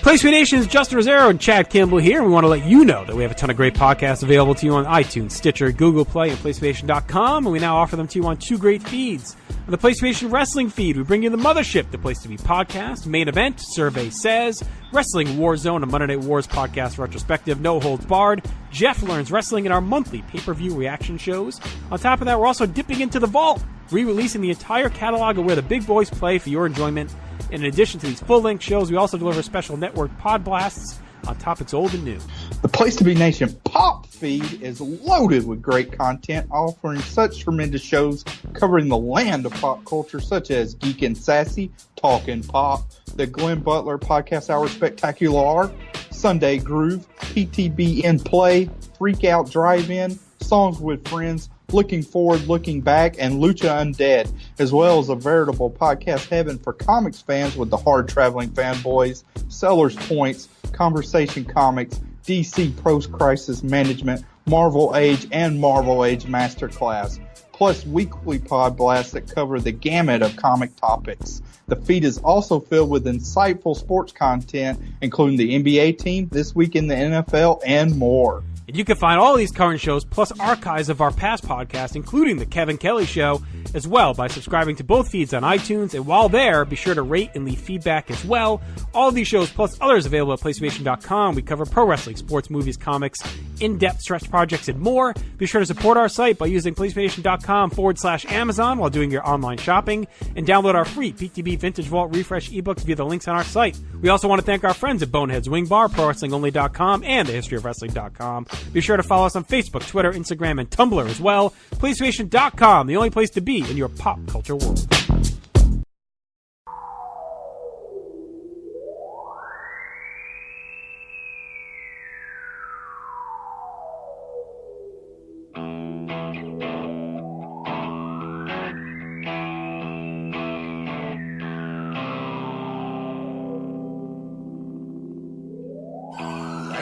Place to Be Nation's Justin Rosero and Chad Campbell here, and we want to let you know that we have a ton of great podcasts available to you on iTunes, Stitcher, Google Play, and PlaceToBeNation.com, and we now offer them to you on 2 great feeds. On the Place to Be Nation Wrestling feed, we bring you the Mothership, the Place to Be podcast, Main Event, Survey Says, Wrestling War Zone, a Monday Night Wars podcast retrospective, No Holds Barred, Jeff Learns Wrestling, and our monthly pay-per-view reaction shows. On top of that, we're also dipping into the vault, re-releasing the entire catalog of where the big boys play for your enjoyment. And in addition to these full-length shows, we also deliver special network pod blasts on topics old and new. The Place to Be Nation Pop feed is loaded with great content, offering such tremendous shows covering the land of pop culture, such as Geek and Sassy, Talkin' Pop, the Glenn Butler Podcast Hour Spectacular, Sunday Groove, PTBN Play, Freak Out Drive-In, Songs with Friends, Looking Forward, Looking Back, and Lucha Undead, as well as a veritable podcast heaven for comics fans with the Hard Traveling Fanboys, Sellers Points, Conversation Comics, DC Post-Crisis Management, Marvel Age, and Marvel Age Masterclass, plus weekly pod blasts that cover the gamut of comic topics. The feed is also filled with insightful sports content, including the NBA team, This Week in the NFL, and more. And you can find all these current shows, plus archives of our past podcasts, including The Kevin Kelly Show, as well by subscribing to both feeds on iTunes. And while there, be sure to rate and leave feedback as well. All of these shows, plus others available at PlayStation.com. We cover pro wrestling, sports, movies, comics, in-depth stretch projects, and more. Be sure to support our site by using PlayStation.com/Amazon while doing your online shopping. And download our free PTB Vintage Vault Refresh ebooks via the links on our site. We also want to thank our friends at Boneheads Wing Bar, ProWrestlingOnly.com, and TheHistoryOfWrestling.com. Be sure to follow us on Facebook, Twitter, Instagram, and Tumblr as well. PlayStation.com, the only place to be in your pop culture world.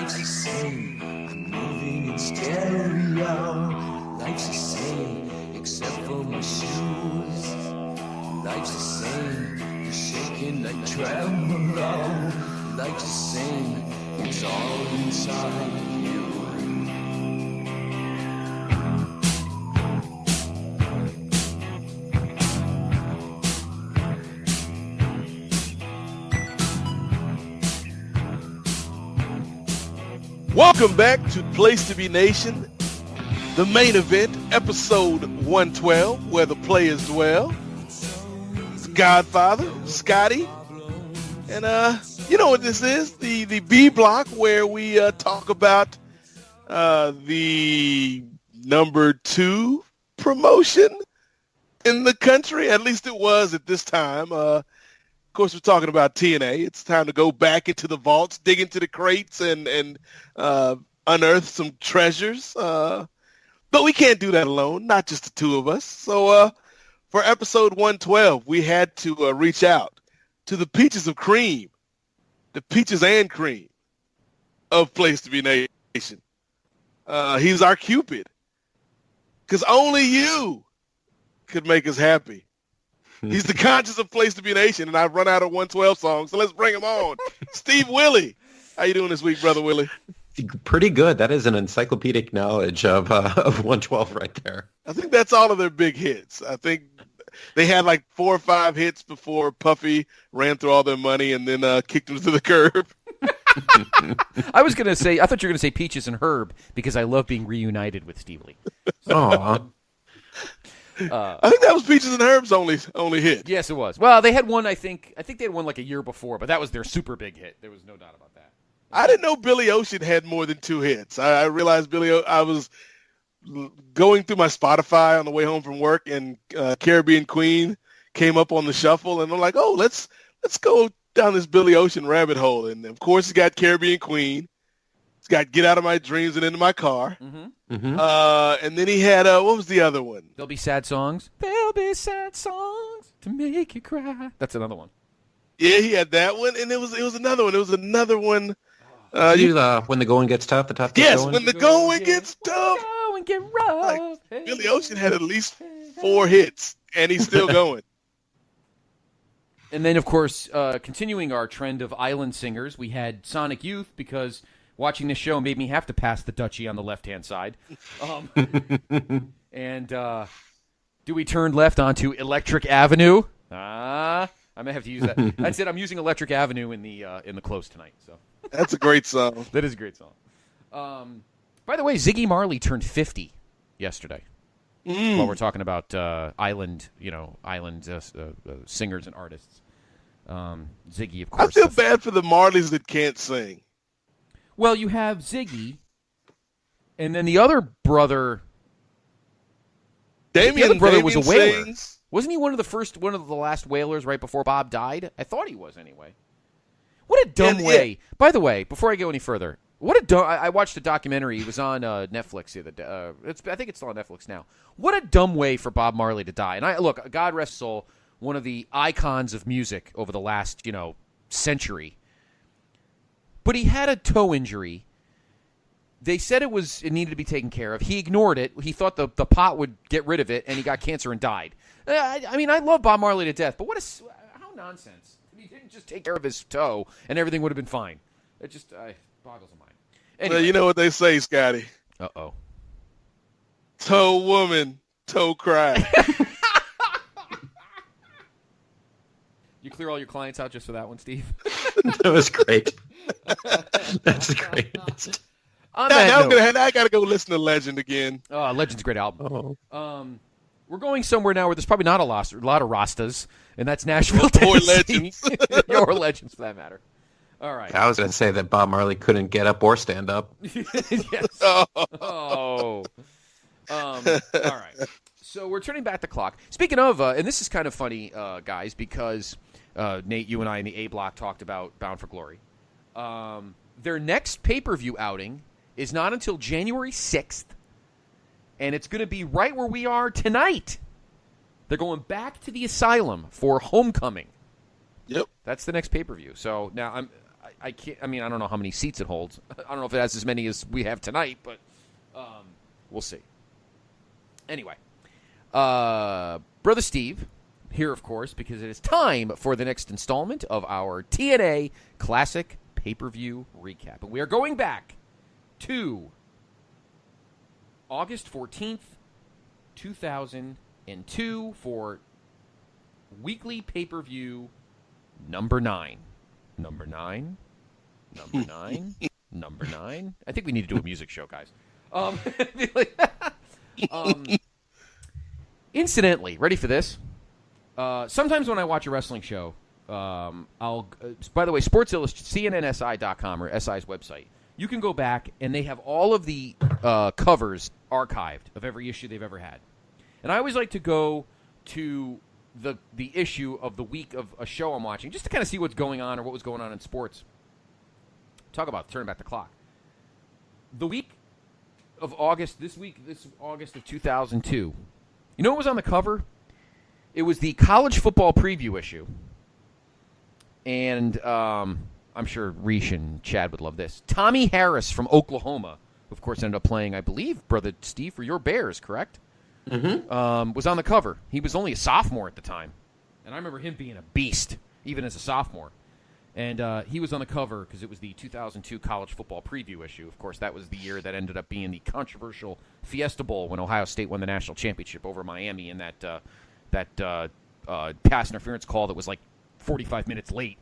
Life's the same, I'm moving in stereo. Life's the same, except for my shoes. Life's the same, you're shaking like tremolo. Life's the same, it's all inside you. Welcome back to Place to Be Nation, the main event, episode 112, where the players dwell. It's Godfather, Scotty, and you know what this is, the B block, where we talk about the number 2 promotion in the country. At least it was at this time. Of course, we're talking about TNA. It's time to go back into the vaults, dig into the crates, and unearth some treasures. But we can't do that alone, not just the two of us. So for episode 112, we had to reach out to the peaches of cream, the peaches and cream of Place to Be Nation. He's our Cupid, because only you could make us happy. He's the conscience of Place to Be Nation, and I've run out of 112 songs, so let's bring him on. Steve Wille. How you doing this week, Brother Wille? Pretty good. That is an encyclopedic knowledge of 112 right there. I think that's all of their big hits. I think they had like 4 or 5 hits before Puffy ran through all their money and then kicked them to the curb. I thought you were going to say Peaches and Herb, because I love being reunited with Steve Lee. Aww. I think that was Peaches and Herb's only hit. Yes, it was. Well, they had one, I think they had one like a year before, but that was their super big hit. There was no doubt about that. I didn't know Billy Ocean had more than 2 hits. I realized I was going through my Spotify on the way home from work, and Caribbean Queen came up on the shuffle, and I'm like, oh, let's go down this Billy Ocean rabbit hole. And of course, it's got Caribbean Queen. It's got Get Out of My Dreams and Into My Car. Mm-hmm. Mm-hmm. And then he had, what was the other one? There'll be sad songs. There'll be sad songs to make you cry. That's another one. Yeah, he had that one, and it was another one. It was another one. When the going gets tough, the tough gets going? Yes, when the going gets tough. Going get rough. Like, Billy Ocean had at least 4 hits, and he's still going. And then, of course, continuing our trend of island singers, we had Sonic Youth, because watching this show made me have to pass the Dutchie on the left-hand side. And do we turn left onto Electric Avenue? I may have to use that. That's it. I'm using Electric Avenue in the close tonight. So that's a great song. That is a great song. By the way, Ziggy Marley turned 50 yesterday. While we're talking about island singers and artists, Ziggy, of course. I feel bad for the Marleys that can't sing. Well, you have Ziggy, and then the other brother. Damien, the other brother was a whaler. Sings. Wasn't he one of the last whalers right before Bob died? I thought he was anyway. What a dumb way. Yeah. By the way, before I go any further, I watched a documentary. It was on Netflix the other day. I think it's still on Netflix now. What a dumb way for Bob Marley to die. And look, God rest his soul, one of the icons of music over the last century. But he had a toe injury. They said it needed to be taken care of. He ignored it. He thought the pot would get rid of it, and he got cancer and died. I mean, I love Bob Marley to death, but how nonsense. He didn't just take care of his toe, and everything would have been fine. It just boggles the mind. Anyway. Well, you know what they say, Scotty. Uh-oh. Toe woman, toe cry. You clear all your clients out just for that one, Steve? That was great. That's the greatest. I got to go listen to Legend again. Oh, Legend's a great album. We're going somewhere now where there's probably not a lot of Rastas, and that's Nashville, Tennessee. Or Legends, for that matter. All right. I was going to say that Bob Marley couldn't get up or stand up. Yes. All right. So we're turning back the clock. Speaking of, and this is kind of funny, guys, because Nate, you and I in the A Block talked about Bound for Glory. Their next pay-per-view outing is not until January 6th, and it's going to be right where we are tonight. They're going back to the Asylum for Homecoming. Yep. That's the next pay-per-view. So now I can't. I mean, I don't know how many seats it holds. I don't know if it has as many as we have tonight, but we'll see. Anyway, Brother Steve here, of course, because it is time for the next installment of our TNA Classic Pay-Per-View Recap. And we are going back to August 14th, 2002 for weekly pay-per-view number 9. Number 9. Number 9. Number 9. I think we need to do a music show, guys. Incidentally, ready for this? Sometimes when I watch a wrestling show, I'll. By the way, Sports Illustrated, CNNSI.com or SI's website. You can go back and they have all of the covers archived of every issue they've ever had. And I always like to go to the issue of the week of a show I'm watching just to kind of see what's going on or what was going on in sports. Talk about turning back the clock. The week of August, this August of 2002. You know what was on the cover? It was the college football preview issue. And I'm sure Reish and Chad would love this. Tommy Harris from Oklahoma, who of course ended up playing, I believe, Brother Steve, for your Bears, correct? Mm-hmm. Was on the cover. He was only a sophomore at the time. And I remember him being a beast, even as a sophomore. And he was on the cover because it was the 2002 college football preview issue. Of course, that was the year that ended up being the controversial Fiesta Bowl when Ohio State won the national championship over Miami in that pass interference call that was like 45 minutes late.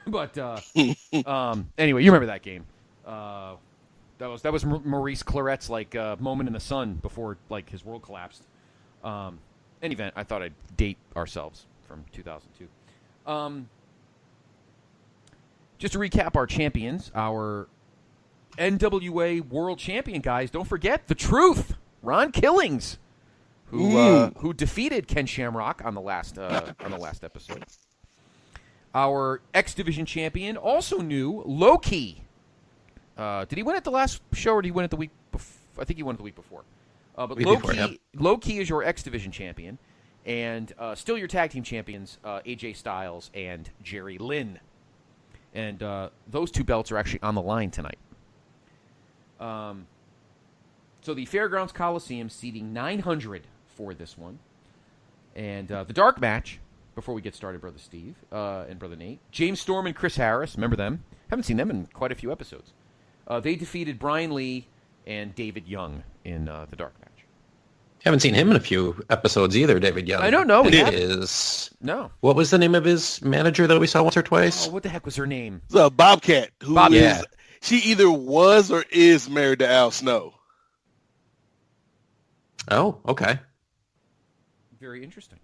But anyway, you remember that game. That was Maurice Claret's like moment in the sun before like his world collapsed. Any event, I thought I'd date ourselves from 2002. Just to recap our champions, our NWA World Champion guys. Don't forget the Truth, Ron Killings, who defeated Ken Shamrock on the last episode. Our X Division champion, also new, Low-Key. Did he win at the last show or did he win at the week before? I think he won at the week before. But Low-Key is your X Division champion. And still your tag team champions, AJ Styles and Jerry Lynn. And those two belts are actually on the line tonight. So the Fairgrounds Coliseum seating 900 for this one. And the dark match, before we get started, Brother Steve and Brother Nate, James Storm and Chris Harris, remember them? Haven't seen them in quite a few episodes. They defeated Brian Lee and David Young in the dark match. Haven't seen him in a few episodes either, David Young. I don't know. No. What was the name of his manager that we saw once or twice? Oh, what the heck was her name? Bobcat. She either was or is married to Al Snow. Oh, okay. Very interesting.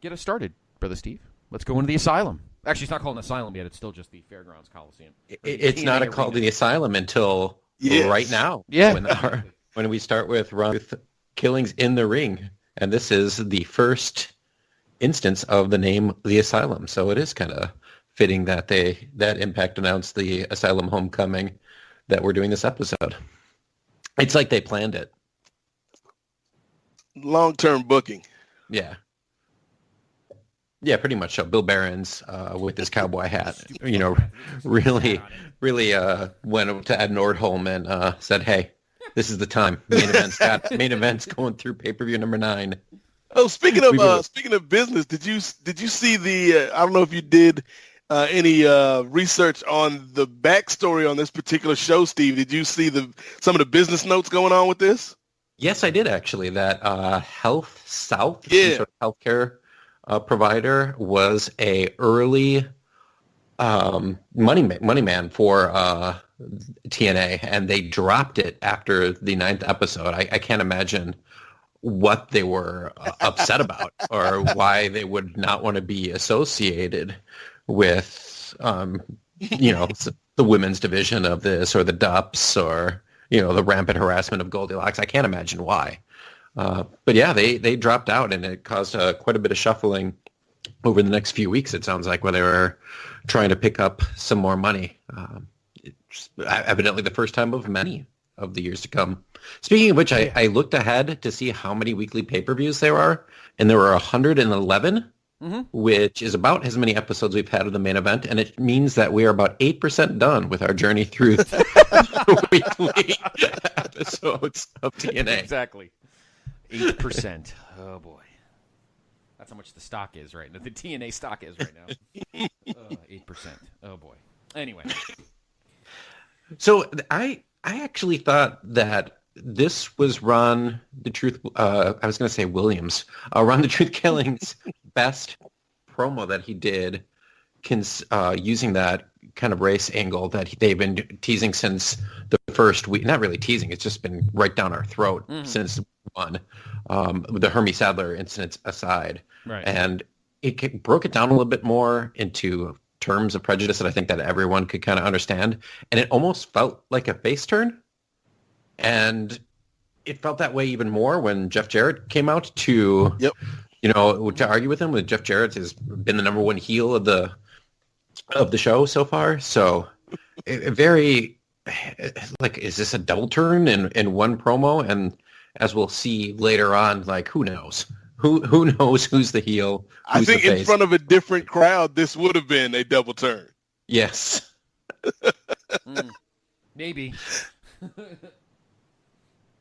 Get us started, Brother Steve. Let's go into the Asylum. Actually, it's not called an asylum yet. It's still just the Fairgrounds Coliseum. It's not called the asylum until right now. Yeah. When we start with Ruth Killings in the ring. And this is the first instance of the name the asylum. So it is kind of fitting that Impact announced the Asylum Homecoming that we're doing this episode. It's like they planned it. Long-term booking. Yeah. Yeah, pretty much so. Bill Barron's with his cowboy hat, really went to Ed Nordholm and said, "Hey, this is the time. Main event's going through pay-per-view number 9." Oh, speaking of business, did you see the? I don't know if you did any research on the backstory on this particular show, Steve. Did you see some of the business notes going on with this? Yes, I did actually. That Health South, some sort of healthcare provider, was a early money man for TNA, and they dropped it after the 9th episode. I can't imagine what they were upset about or why they would not want to be associated with, the women's division of this or the DUPS or, the rampant harassment of Goldilocks. I can't imagine why. But yeah, they dropped out, and it caused quite a bit of shuffling over the next few weeks, it sounds like, where they were trying to pick up some more money. It's evidently the first time of many of the years to come. Speaking of which, I looked ahead to see how many weekly pay-per-views there are, and there were 111, which is about as many episodes we've had of the main event, and it means that we are about 8% done with our journey through weekly episodes of TNA. Exactly. 8%. Oh, boy. That's how much the stock is right now. The TNA stock is right now. 8%. Oh, boy. Anyway. So I actually thought that this was Ron the Truth. I was going to say Williams. Ron the Truth Killing's best promo that he did, using that kind of race angle that they've been teasing since the first week. Not really teasing; it's just been right down our throat since one. The Hermie Sadler incident aside, right? And it broke it down a little bit more into terms of prejudice that I think that everyone could kind of understand, and it almost felt like a face turn. And it felt that way even more when Jeff Jarrett came out to, to argue with him. With Jeff Jarrett has been the number one heel of the show so far. So very like, is this a double turn in one promo? And as we'll see later on, like, who knows? Who knows who's the heel? I think in front of a different crowd, this would have been a double turn. Yes. Maybe.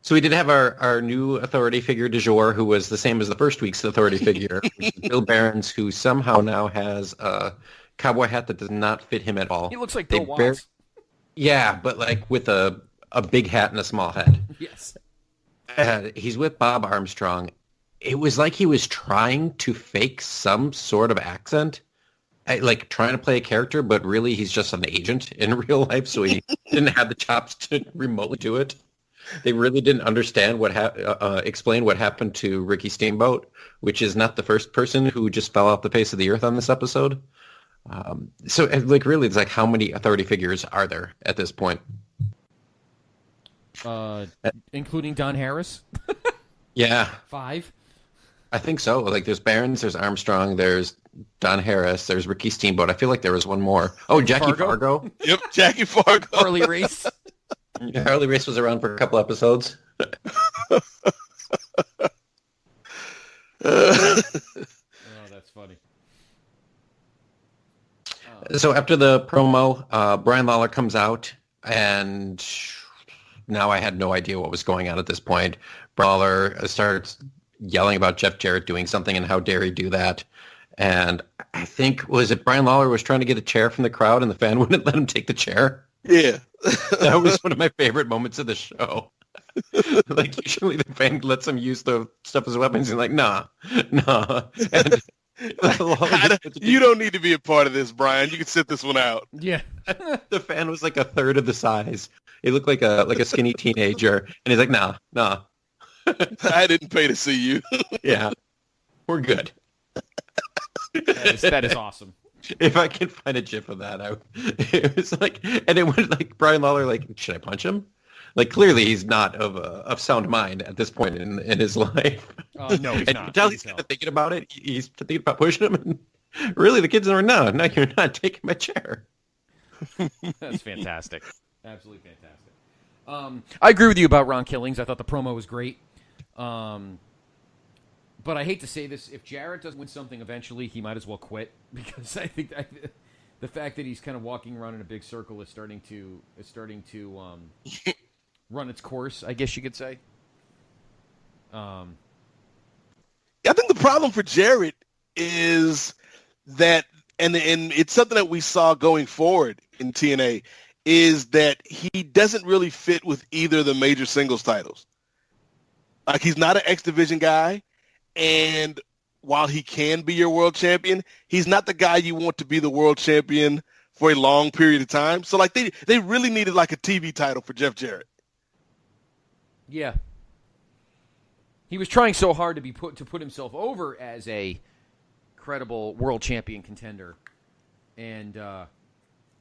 So we did have our new authority figure du jour, who was the same as the first week's authority figure, Bill Behrens, who somehow now has a cowboy hat that does not fit him at all. He looks like Bill Watts. Yeah, but like with a big hat and a small head. Yes. He's with Bob Armstrong. It was like he was trying to fake some sort of accent, like trying to play a character, but really he's just an agent in real life, so he didn't have the chops to remotely do it. They really didn't understand explain what happened to Ricky Steamboat, which is not the first person who just fell off the face of the earth on this episode. So, like, really, it's like, how many authority figures are there at this point? Including Don Harris? Yeah. 5? I think so. Like, there's Behrens, there's Armstrong, there's Don Harris, there's Ricky Steamboat. I feel like there was one more. Oh, Jackie Fargo? Yep, Jackie Fargo. Harley Race. Yeah, Harley Race was around for a couple episodes. Oh, that's funny. So after the promo, Brian Lawler comes out, and now I had no idea what was going on at this point. Brian Lawler starts yelling about Jeff Jarrett doing something and how dare he do that. And I think, was it Brian Lawler was trying to get a chair from the crowd and the fan wouldn't let him take the chair? Yeah. That was one of my favorite moments of the show. Like, usually the fan lets him use the stuff as weapons. And like, nah. And you don't need to be a part of this, Brian. You can sit this one out. Yeah. The fan was like a third of the size. He looked like a skinny teenager. And he's like, nah. I didn't pay to see you. Yeah. We're good. That is awesome. If I can find a gif of that, it was like, and it was like Brian Lawler, like, should I punch him? Like, clearly he's not of sound mind at this point in his life. No, he's not. You tell he's kind of thinking about it. He's thinking about pushing him, and really the kids are, no, you're not taking my chair. That's fantastic. Absolutely fantastic. I agree with you about Ron Killings. I thought the promo was great. But I hate to say this, if Jarrett doesn't win something eventually, he might as well quit, because I think the fact that he's kind of walking around in a big circle is starting to run its course, I guess you could say. I think the problem for Jarrett is that, and it's something that we saw going forward in TNA, is that he doesn't really fit with either of the major singles titles. Like, he's not an X Division guy. And while he can be your world champion, he's not the guy you want to be the world champion for a long period of time. So, like, they really needed, like, a TV title for Jeff Jarrett. Yeah. He was trying so hard to put himself over as a credible world champion contender, and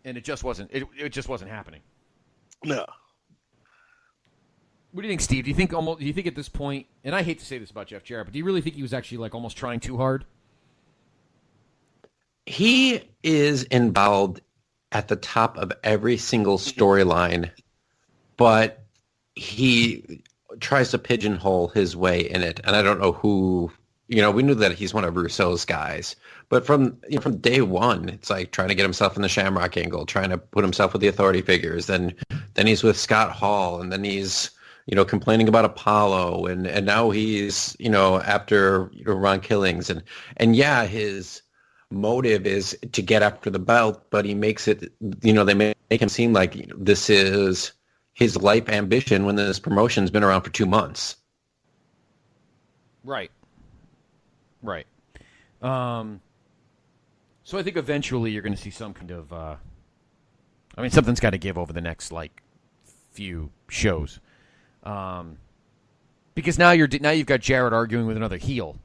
it just wasn't. It just wasn't happening. No. What do you think, Steve? Do you think at this point, and I hate to say this about Jeff Jarrett, but do you really think he was actually, like, almost trying too hard? He is involved at the top of every single storyline, but he tries to pigeonhole his way in it, and I don't know who. We knew that he's one of Russo's guys, but from day one, it's like trying to get himself in the Shamrock angle, trying to put himself with the authority figures. Then he's with Scott Hall, and then he's complaining about Apollo, and now he's after Ron Killings, and yeah, his motive is to get after the belt, but he makes it they make him seem like this is his life ambition when this promotion's been around for 2 months. Right. So I think eventually you're going to see some kind of something's got to give over the next few shows. Because now you've got Jarrett arguing with another heel.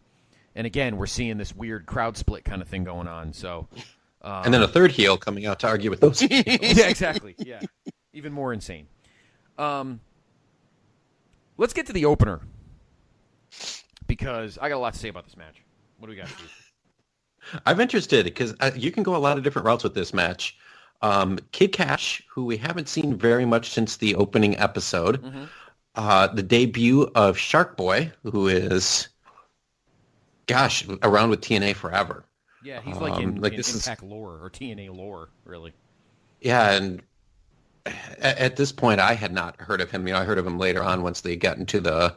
And again, we're seeing this weird crowd split kind of thing going on. So and then a third heel coming out to argue with those heels. Yeah, exactly. Yeah. Even more insane. Let's get to the opener, because I got a lot to say about this match. What do we got, Steve? I'm interested because you can go a lot of different routes with this match. Kid Cash, who we haven't seen very much since the opening episode. Mm-hmm. The debut of Shark Boy, who is, around with TNA forever. Yeah, he's in Impact lore, or TNA lore, really. Yeah, and at this point, I had not heard of him. I heard of him later on once they got into the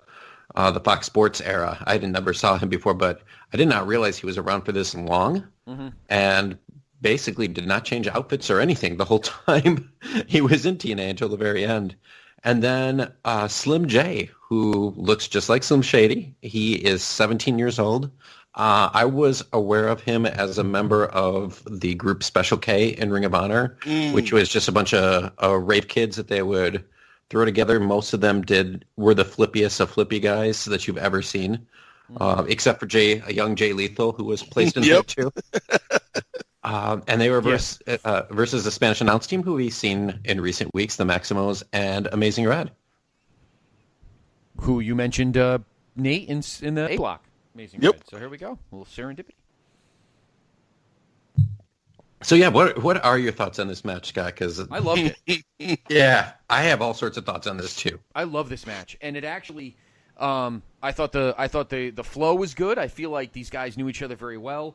Fox Sports era. I never saw him before, but I did not realize he was around for this long, mm-hmm. and basically did not change outfits or anything the whole time he was in TNA until the very end. And then Slim J, who looks just like Slim Shady. He is 17 years old. I was aware of him as a member of the group Special K in Ring of Honor, which was just a bunch of rape kids that they would throw together. Most of them were the flippiest of flippy guys that you've ever seen, except for a young Jay Lethal, who was placed in there too. And they were versus the Spanish announce team, who we've seen in recent weeks, the Maximos and Amazing Red. Who you mentioned, Nate, in the A block. Amazing Red. So here we go. A little serendipity. So yeah, what are your thoughts on this match, Scott? Because I loved it. Yeah, I have all sorts of thoughts on this too. I love this match, and it actually, I thought the flow was good. I feel like these guys knew each other very well.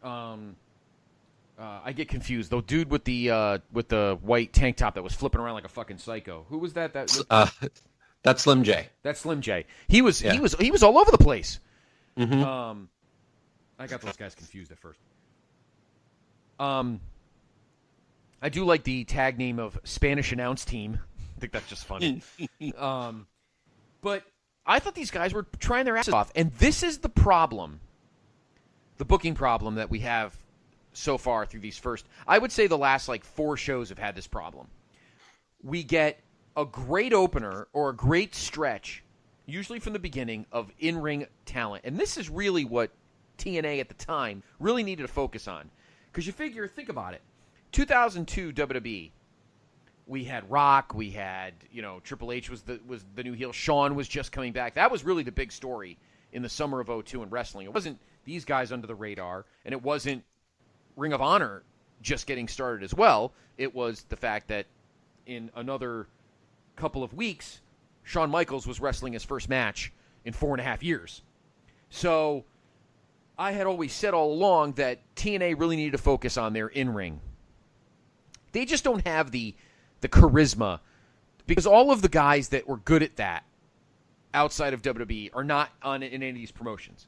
I get confused. The dude with the white tank top that was flipping around like a fucking psycho. Who was that? That's Slim J. That's Slim J. He was all over the place. Mm-hmm. I got those guys confused at first. I do like the tag name of Spanish Announce Team. I think that's just funny. But I thought these guys were trying their asses off, and this is the problem, the booking problem that we have so far through these first. I would say the last 4 shows have had this problem. We get a great opener or a great stretch, usually from the beginning, of in-ring talent, and this is really what TNA at the time really needed to focus on. Because you think about it, 2002 WWE, we had Rock, we had, Triple H was the new heel, Shawn was just coming back. That was really the big story in the summer of 2002 in wrestling. It wasn't these guys under the radar, and it wasn't Ring of Honor just getting started as well. It was the fact that in another couple of weeks, Shawn Michaels was wrestling his first match in 4.5 years. So I had always said all along that TNA really needed to focus on their in-ring. They just don't have the charisma, because all of the guys that were good at that outside of WWE are not in any of these promotions.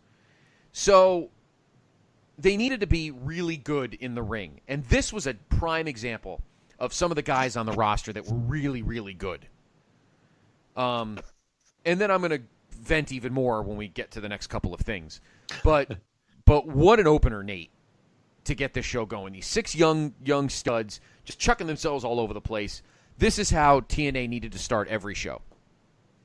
So they needed to be really good in the ring. And this was a prime example of some of the guys on the roster that were really, really good. And then I'm going to vent even more when we get to the next couple of things. But what an opener, Nate, to get this show going. These 6 young studs just chucking themselves all over the place. This is how TNA needed to start every show.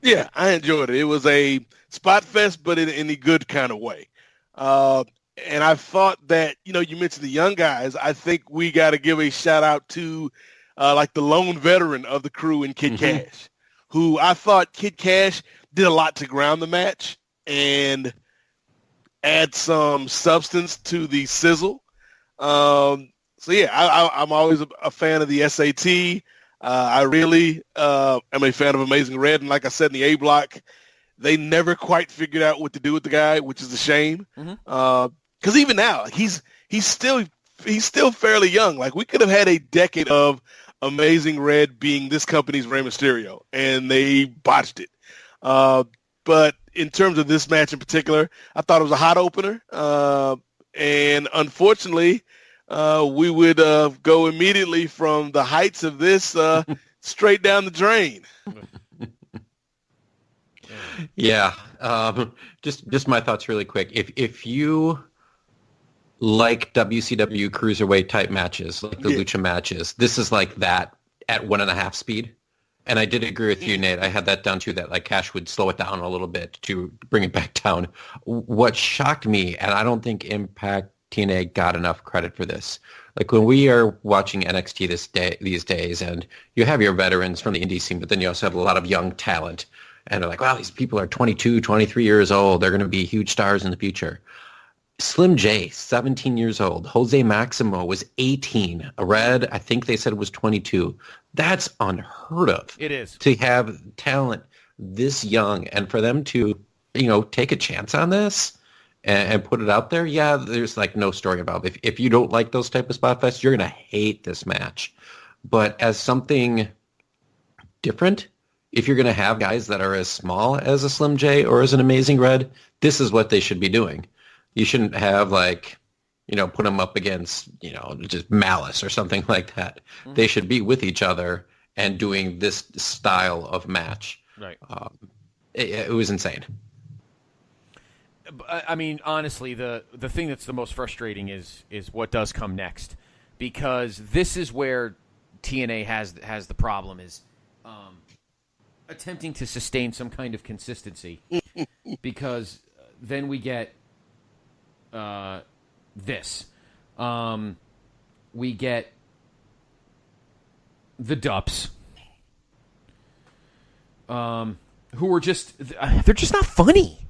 Yeah, I enjoyed it. It was a spot fest, but in a good kind of way. And I thought that, you mentioned the young guys. I think we got to give a shout out to the lone veteran of the crew in Kid Cash, who I thought Kid Cash did a lot to ground the match and add some substance to the sizzle. So yeah, I'm always a fan of the SAT. I really am a fan of Amazing Red, and like I said in the A block, they never quite figured out what to do with the guy, which is a shame. Because even now, he's still fairly young. Like, we could have had a decade of Amazing Red being this company's Rey Mysterio, and they botched it. But in terms of this match in particular, I thought it was a hot opener. And unfortunately, we would go immediately from the heights of this straight down the drain. Yeah. Just my thoughts really quick. If you like WCW cruiserweight type matches, like the lucha matches, this is like that at 1.5 speed. And I did agree with you, Nate. I had that down too, that like Cash would slow it down a little bit to bring it back down. What shocked me, and I don't think Impact TNA got enough credit for this. Like when we are watching NXT these days, and you have your veterans from the indie scene, but then you also have a lot of young talent. And they're like, wow, these people are 22, 23 years old. They're going to be huge stars in the future. Slim J, 17 years old. Jose Maximo was 18. Red, I think they said was 22. That's unheard of. It is. To have talent this young and for them to, take a chance on this and put it out there. Yeah, there's like no story about it. If you don't like those type of spot fests, you're going to hate this match. But as something different, if you're going to have guys that are as small as a Slim J or as an Amazing Red, this is what they should be doing. You shouldn't have put them up against, just Malice or something like that. Mm-hmm. They should be with each other and doing this style of match. Right. It was insane. I mean, honestly, the thing that's the most frustrating is what does come next, because this is where TNA has the problem is attempting to sustain some kind of consistency, because then we get this. We get the Dups, who are they're just not funny.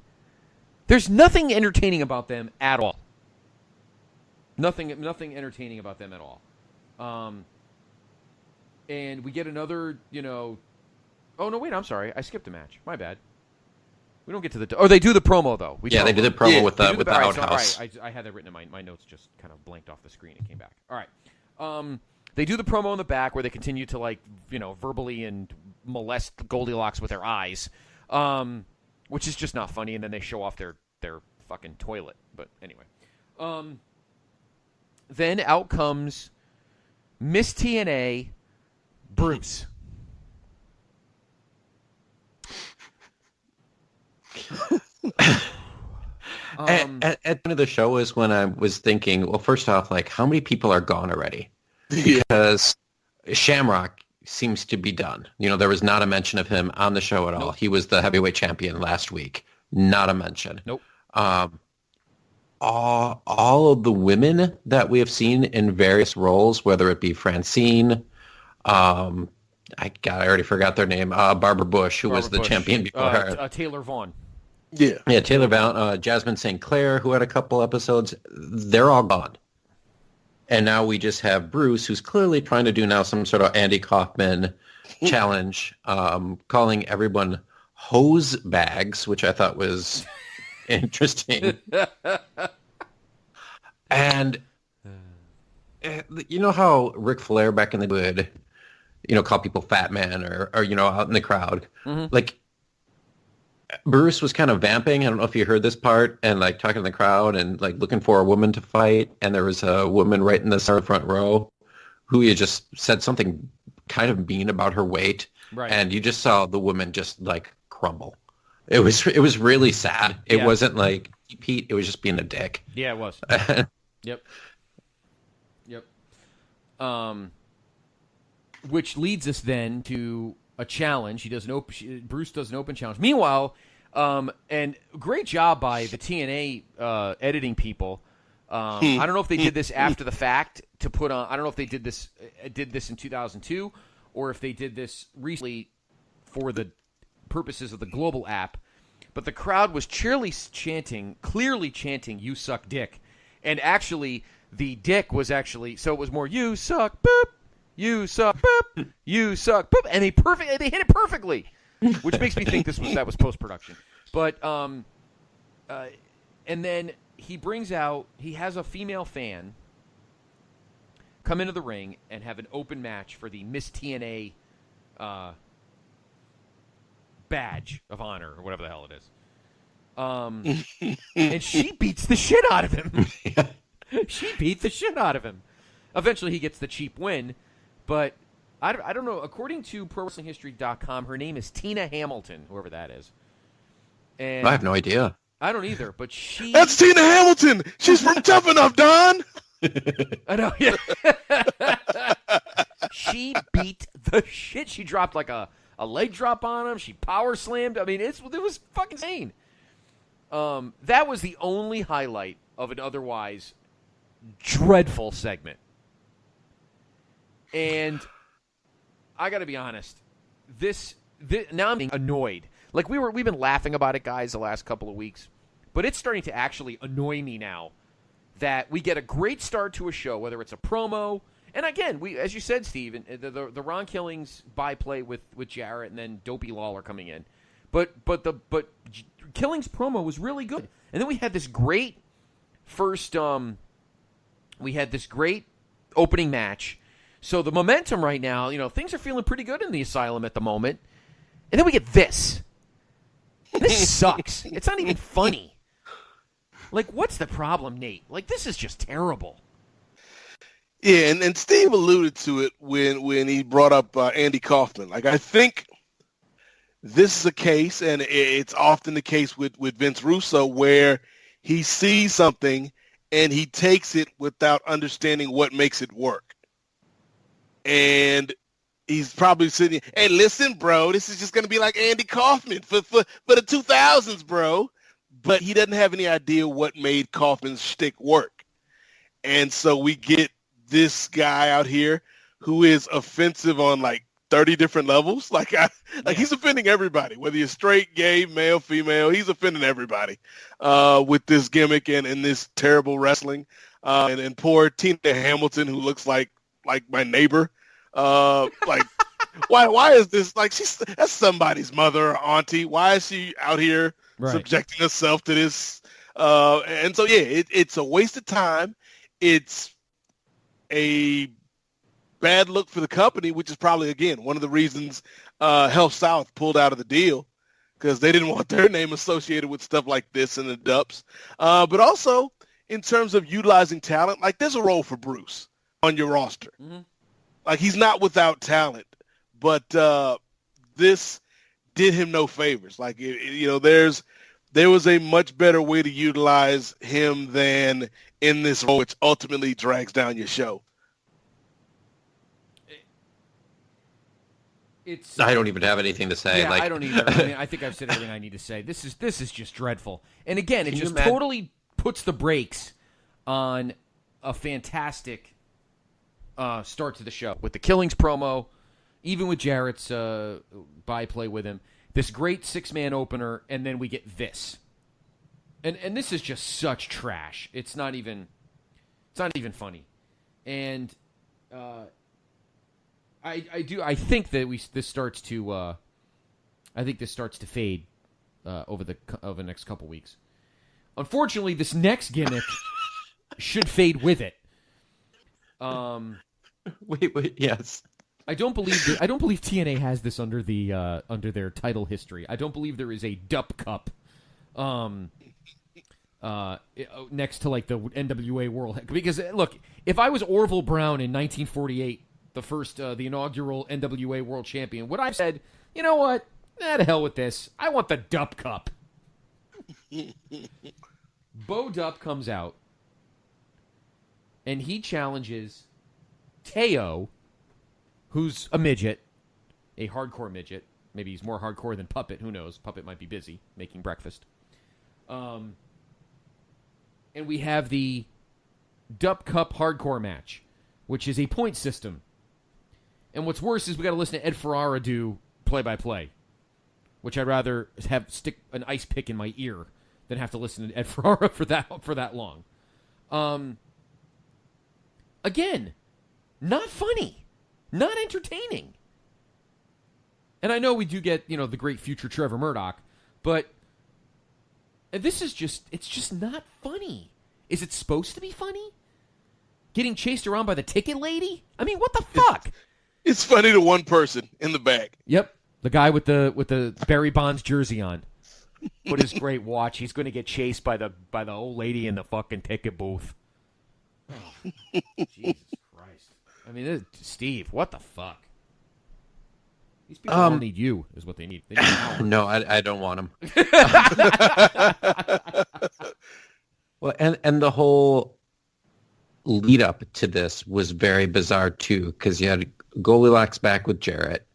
There's nothing entertaining about them at all. Nothing entertaining about them at all. And we get another, Oh, no, wait, I'm sorry. I skipped a match. My bad. We don't get to the... they do the promo, though. They do the promo with the outhouse. Right, I had that written in my notes, just kind of blanked off the screen. It came back. All right. They do the promo in the back where they continue to, verbally and molest Goldilocks with their eyes, which is just not funny, and then they show off their fucking toilet. But anyway. Then out comes Miss TNA, Bruce. At the end of the show is when I was thinking, well, first off, how many people are gone already? Because Shamrock seems to be done. There was not a mention of him on the show at all. Nope. He was the heavyweight champion last week. Not a mention. Nope. All of the women that we have seen in various roles, whether it be Francine, I already forgot their name. Barbara Bush, who was the champion before her. Taylor Vaughn. Yeah, Taylor Vaughn, Jasmine St. Clair, who had a couple episodes. They're all gone. And now we just have Bruce, who's clearly trying to do now some sort of Andy Kaufman challenge, calling everyone hose bags, which I thought was interesting. And you know how Ric Flair back in the day would, call people fat man or out in the crowd? Mm-hmm. Bruce was kind of vamping. I don't know if you heard this part, and talking to the crowd and looking for a woman to fight. And there was a woman right in the front row who he just said something kind of mean about her weight. Right. And you just saw the woman just crumble. It was really sad. It wasn't Pete. It was just being a dick. Yeah, it was. Yep. Which leads us then to a challenge. Bruce does an open challenge. Meanwhile, and great job by the TNA editing people. I don't know if they did this after the fact to put on. I don't know if they did this in 2002 or if they did this recently for the purposes of the global app. But the crowd was clearly chanting, "You suck, dick," and actually the dick was so it was more "You suck, boop." You suck, boop. You suck, boop. And they hit it perfectly, which makes me think that was post-production. But and then he has a female fan come into the ring and have an open match for the Miss TNA badge of honor or whatever the hell it is. And she beats the shit out of him. She beat the shit out of him. Eventually he gets the cheap win, but I don't know. According to ProWrestlingHistory.com, her name is Tina Hamilton, whoever that is. And I have no idea. I don't either, but That's Tina Hamilton! She's from Tough Enough, Don! I know, yeah. She beat the shit. She dropped like a leg drop on him. She power slammed. I mean, it was fucking insane. That was the only highlight of an otherwise dreadful segment. And I got to be honest, this now I'm being annoyed. Like we've been laughing about it, guys, the last couple of weeks, but it's starting to actually annoy me now that we get a great start to a show, whether it's a promo, and again, as you said, Steve, the Ron Killings byplay with Jarrett, and then Dopey Lawler coming in, but Killings' promo was really good, and then we had this great opening match. So the momentum right now, things are feeling pretty good in the Asylum at the moment, and then we get this. This sucks. It's not even funny. Like, what's the problem, Nate? Like, this is just terrible. Yeah, and Steve alluded to it when he brought up Andy Kaufman. Like, I think this is a case, and it's often the case with Vince Russo, where he sees something and he takes it without understanding what makes it work. And he's probably sitting, hey, listen, bro, this is just going to be like Andy Kaufman for the 2000s, bro. But he doesn't have any idea what made Kaufman's shtick work. And so we get this guy out here who is offensive on like 30 different levels. He's offending everybody, whether you're straight, gay, male, female. He's offending everybody with this gimmick and this terrible wrestling. And poor Tina Hamilton, who looks like my neighbor. Why is this like that's somebody's mother or auntie? Why is she out here subjecting herself to this? And so it's a waste of time. It's a bad look for the company, which is probably again one of the reasons Health South pulled out of the deal, because they didn't want their name associated with stuff like this in the dupes. But also in terms of utilizing talent, like there's a role for Bruce on your roster. Mm-hmm. Like, he's not without talent, but this did him no favors. Like, there was a much better way to utilize him than in this role, which ultimately drags down your show. I don't even have anything to say. Yeah, I don't either. I mean, I think I've said everything I need to say. This is just dreadful. And again, it just totally puts the brakes on a fantastic start to the show with the Killings promo, even with Jarrett's byplay with him, this great 6-man opener, and then we get this, and this is just such trash. It's not even funny, and I think that this starts to fade over the next couple weeks. Unfortunately, this next gimmick should fade with it. Wait, yes. I don't believe TNA has this under their title history. I don't believe there is a Dup Cup next to like the NWA World, because look, if I was Orville Brown in 1948, the inaugural NWA World Champion, would I have said, you know what? To hell with this. I want the Dup Cup. Bo Dup comes out and he challenges Teo, who's a midget, a hardcore midget. Maybe he's more hardcore than Puppet. Who knows? Puppet might be busy making breakfast. And we have the Dup Cup hardcore match, which is a point system. And what's worse is we got to listen to Ed Ferrara do play-by-play, which I'd rather stick an ice pick in my ear than have to listen to Ed Ferrara for that long. Again, not funny, not entertaining. And I know we do get, the great future Trevor Murdoch, but And this is it's just not funny. Is it supposed to be funny? Getting chased around by the ticket lady? I mean, what the fuck? It's funny to one person in the back. Yep. The guy with the Barry Bonds jersey on. With his great watch. He's going to get chased by the old lady in the fucking ticket booth. Oh, Jesus Christ. I mean, Steve, what the fuck? These people don't need you, is what they need. They need no, I don't want them. Well, and the whole lead up to this was very bizarre too, because you had Goldilocks back with Jarrett,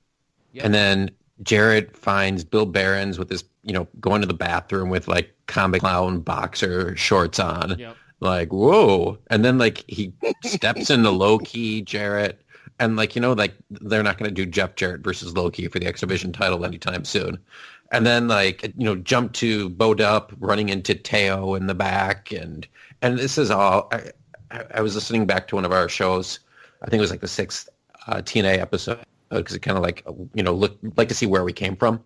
and then Jarrett finds Bill Behrens with his, going to the bathroom with like comic clown boxer shorts on, like whoa, and then like he steps into Low-Key Jarrett. And, they're not going to do Jeff Jarrett versus Low-Key for the X Division title anytime soon. And then, jump to Bo Dup running into Teo in the back. And this is all... I was listening back to one of our shows. I think it was the 6th TNA episode, because it kind of looked to see where we came from.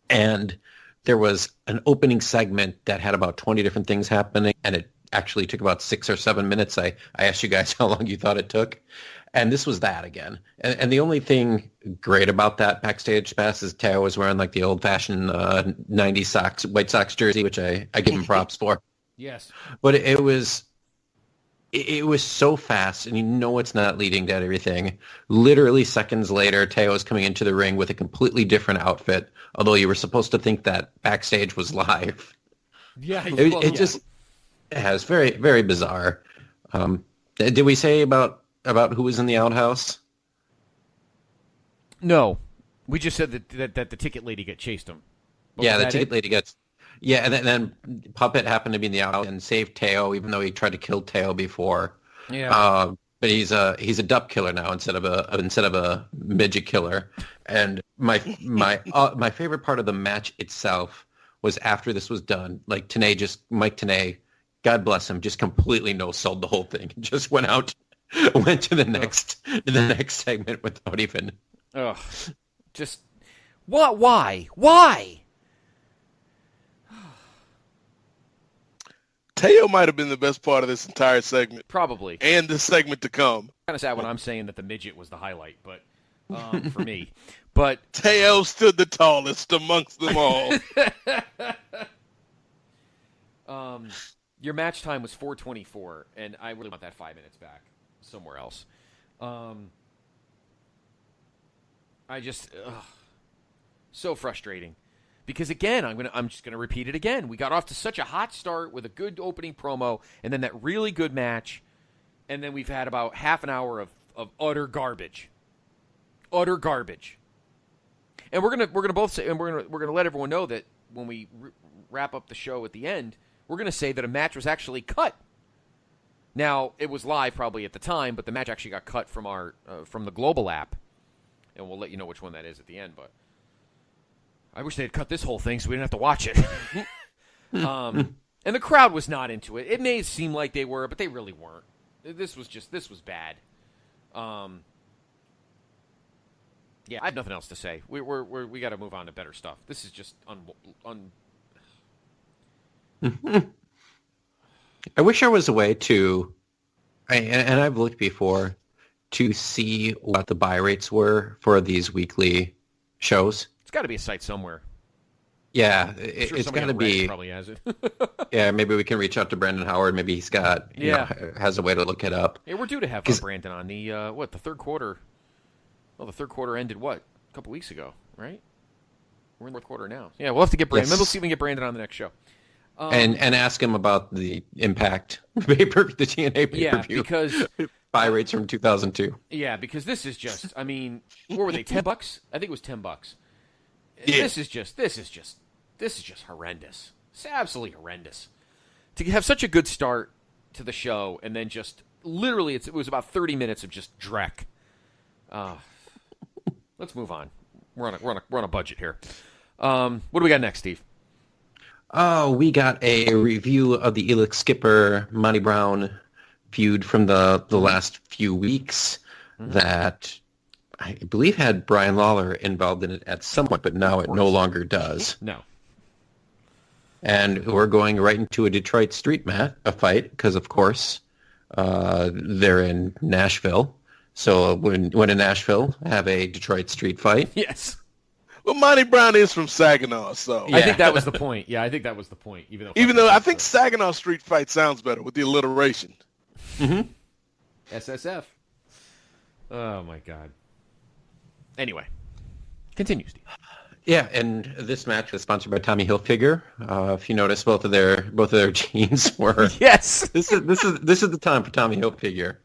And there was an opening segment that had about 20 different things happening, and it actually took about 6 or 7 minutes. I asked you guys how long you thought it took. And this was that again. And the only thing great about that backstage pass is Teo was wearing the old-fashioned 90s White Sox jersey, which I give him props for. Yes. But it was so fast, and it's not leading to everything. Literally seconds later, Teo is coming into the ring with a completely different outfit, although you were supposed to think that backstage was live. Yeah. It just has very, very bizarre. Did we say about who was in the outhouse? No, we just said that the ticket lady got chased him. The ticket lady gets. Yeah, and then Puppet happened to be in the outhouse and saved Teo, even though he tried to kill Teo before. Yeah. But he's a Dup killer now instead of a midget killer. And my favorite part of the match itself was after this was done. Mike Tenay, God bless him, just completely no-sold the whole thing. Just went to the next segment without even. Ugh. Just what? Why? Teo might have been the best part of this entire segment, probably, and the segment to come. Kind of sad when I'm saying that the midget was the highlight, but for me, but Teo stood the tallest amongst them all. Your match time was 4:24, and I really want that 5 minutes back somewhere else. So frustrating, because again, I'm just gonna repeat it again. We got off to such a hot start with a good opening promo, and then that really good match, and then we've had about half an hour of utter garbage. And we're gonna both say, and we're gonna let everyone know that when we wrap up the show at the end, we're gonna say that a match was actually cut. Now, it was live probably at the time, but the match actually got cut from from the Global app, and we'll let you know which one that is at the end. But I wish they had cut this whole thing so we didn't have to watch it. And the crowd was not into it. It may seem like they were, but they really weren't. This was bad. Yeah, I have nothing else to say. We got to move on to better stuff. This is just I wish there was a way to, and I've looked before, to see what the buy rates were for these weekly shows. It's got to be a site somewhere. Yeah, it's got to be. Probably has it. Yeah, maybe we can reach out to Brandon Howard. Maybe he's got, has a way to look it up. Yeah, we're due to have Brandon on the the third quarter. Well, the third quarter ended a couple weeks ago, right? We're in the fourth quarter now. Yeah, we'll have to get Brandon. Maybe we'll see if we can get Brandon on the next show. And ask him about the Impact the TNA pay-per-view. Yeah, because buy rates from 2002. Yeah, because this is just. I mean, what were they? $10? I think it was $10. Yeah. This is just horrendous. It's absolutely horrendous. To have such a good start to the show and then just literally, it was about 30 minutes of just dreck. Let's move on. We're on a budget here. What do we got next, Steve? Oh, we got a review of the Elix Skipper Monty Brown feud from the last few weeks that I believe had Brian Lawler involved in it at some point, but now it no longer does. No. and we're going right into a Detroit street fight because, of course, they're in Nashville. So when in Nashville, have a Detroit street fight. Yes. Well, Monty Brown is from Saginaw, so I think that was the point. Yeah, I think that was the point. Even though I think Saginaw street fight sounds better with the alliteration. Mm-hmm. SSF. Oh my God. Anyway, continue, Steve. Yeah, and this match was sponsored by Tommy Hilfiger. If you notice, both of their jeans were. Yes. This is the time for Tommy Hilfiger.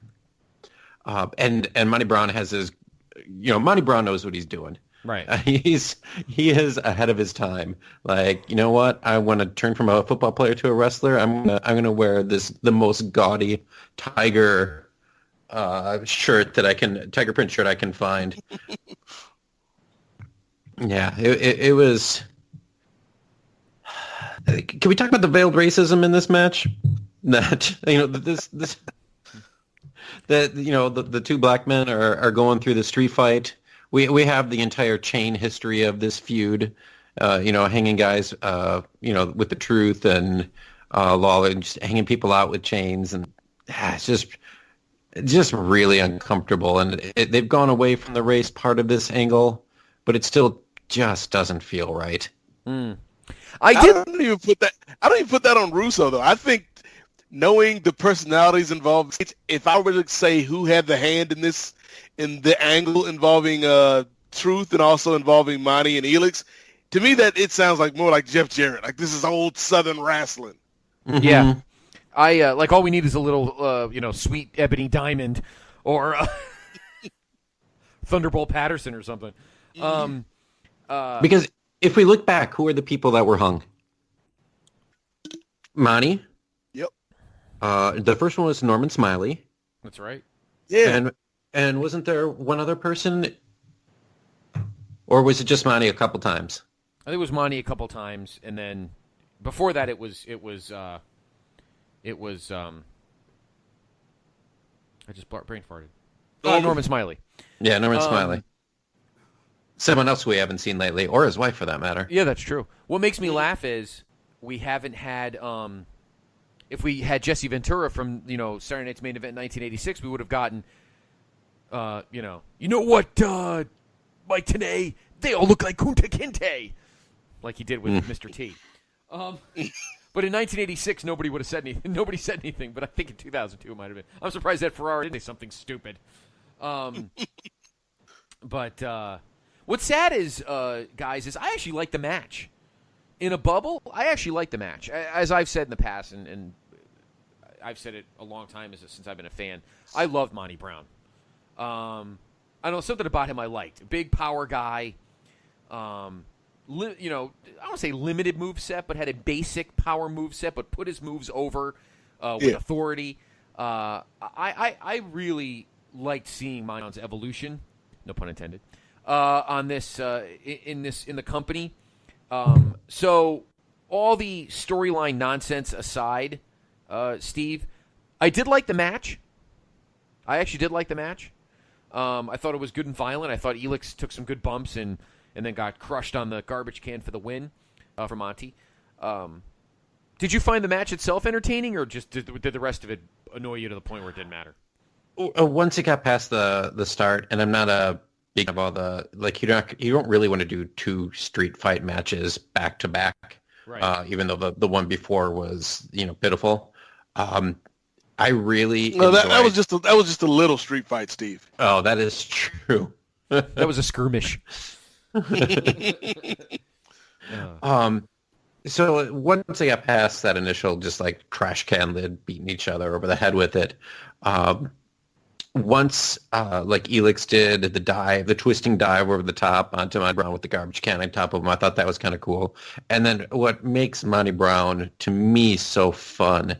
And Monty Brown has his, Monty Brown knows what he's doing. Right. He is ahead of his time. Like, you know what? I want to turn from a football player to a wrestler. I'm gonna wear the most gaudy tiger tiger print shirt I can find. Yeah, it was. Can we talk about the veiled racism in this match? That the two black men are going through the street fight. We have the entire chain history of this feud. Hanging guys, with the truth and Lawler just hanging people out with chains, and it's just really uncomfortable. And they've gone away from the race part of this angle, but it still just doesn't feel right. I don't even put that on Russo though. I think knowing the personalities involved, if I were to say who had the hand in the angle involving Truth and also involving Monty and Elix, to me that it sounds like more like Jeff Jarrett. Like this is old Southern wrestling. Mm-hmm. Yeah, I like all we need is a little sweet Ebony Diamond or Thunderbolt Patterson or something. Because if we look back, who are the people that were hung? Monty. Yep. The first one was Norman Smiley. That's right. Yeah. And wasn't there one other person, or was it just Monty a couple times? I think it was Monty a couple times, and then before that it was I just brain farted. Norman Smiley. Yeah, Norman Smiley. Someone else we haven't seen lately, or his wife for that matter. Yeah, that's true. What makes me laugh is we haven't had. If we had Jesse Ventura from Saturday Night's Main Event in 1986, we would have gotten. You know what, Mike Tenay, they all look like Kunta Kinte, like he did with Mr. T. But in 1986, nobody would have said anything. Nobody said anything, but I think in 2002 it might have been. I'm surprised that Ferrari didn't say something stupid. But what's sad is, guys, is I actually like the match. In a bubble, I actually like the match. As I've said in the past, and I've said it a long time since I've been a fan, I love Monty Brown. I don't know, something about him I liked. Big power guy. I don't say limited move set, but had a basic power move set, but put his moves over with authority. I really liked seeing Monty Brown's evolution, no pun intended, on this in the company. So all the storyline nonsense aside, Steve, I did like the match. I actually did like the match. I thought it was good and violent. I thought Elix took some good bumps and then got crushed on the garbage can for the win for Monty. Did you find the match itself entertaining, or just did the rest of it annoy you to the point where it didn't matter? Once it got past the start, and I'm not a big of all the you don't really want to do two street fight matches back to back, right? Even though the one before was pitiful. I really that was just a little street fight, Steve. Oh, that is true. That was a skirmish. So once I got past that initial just like trash can lid beating each other over the head with it, once like Elix did the twisting dive over the top onto Monty Brown with the garbage can on top of him, I thought that was kind of cool. And then what makes Monty Brown to me so fun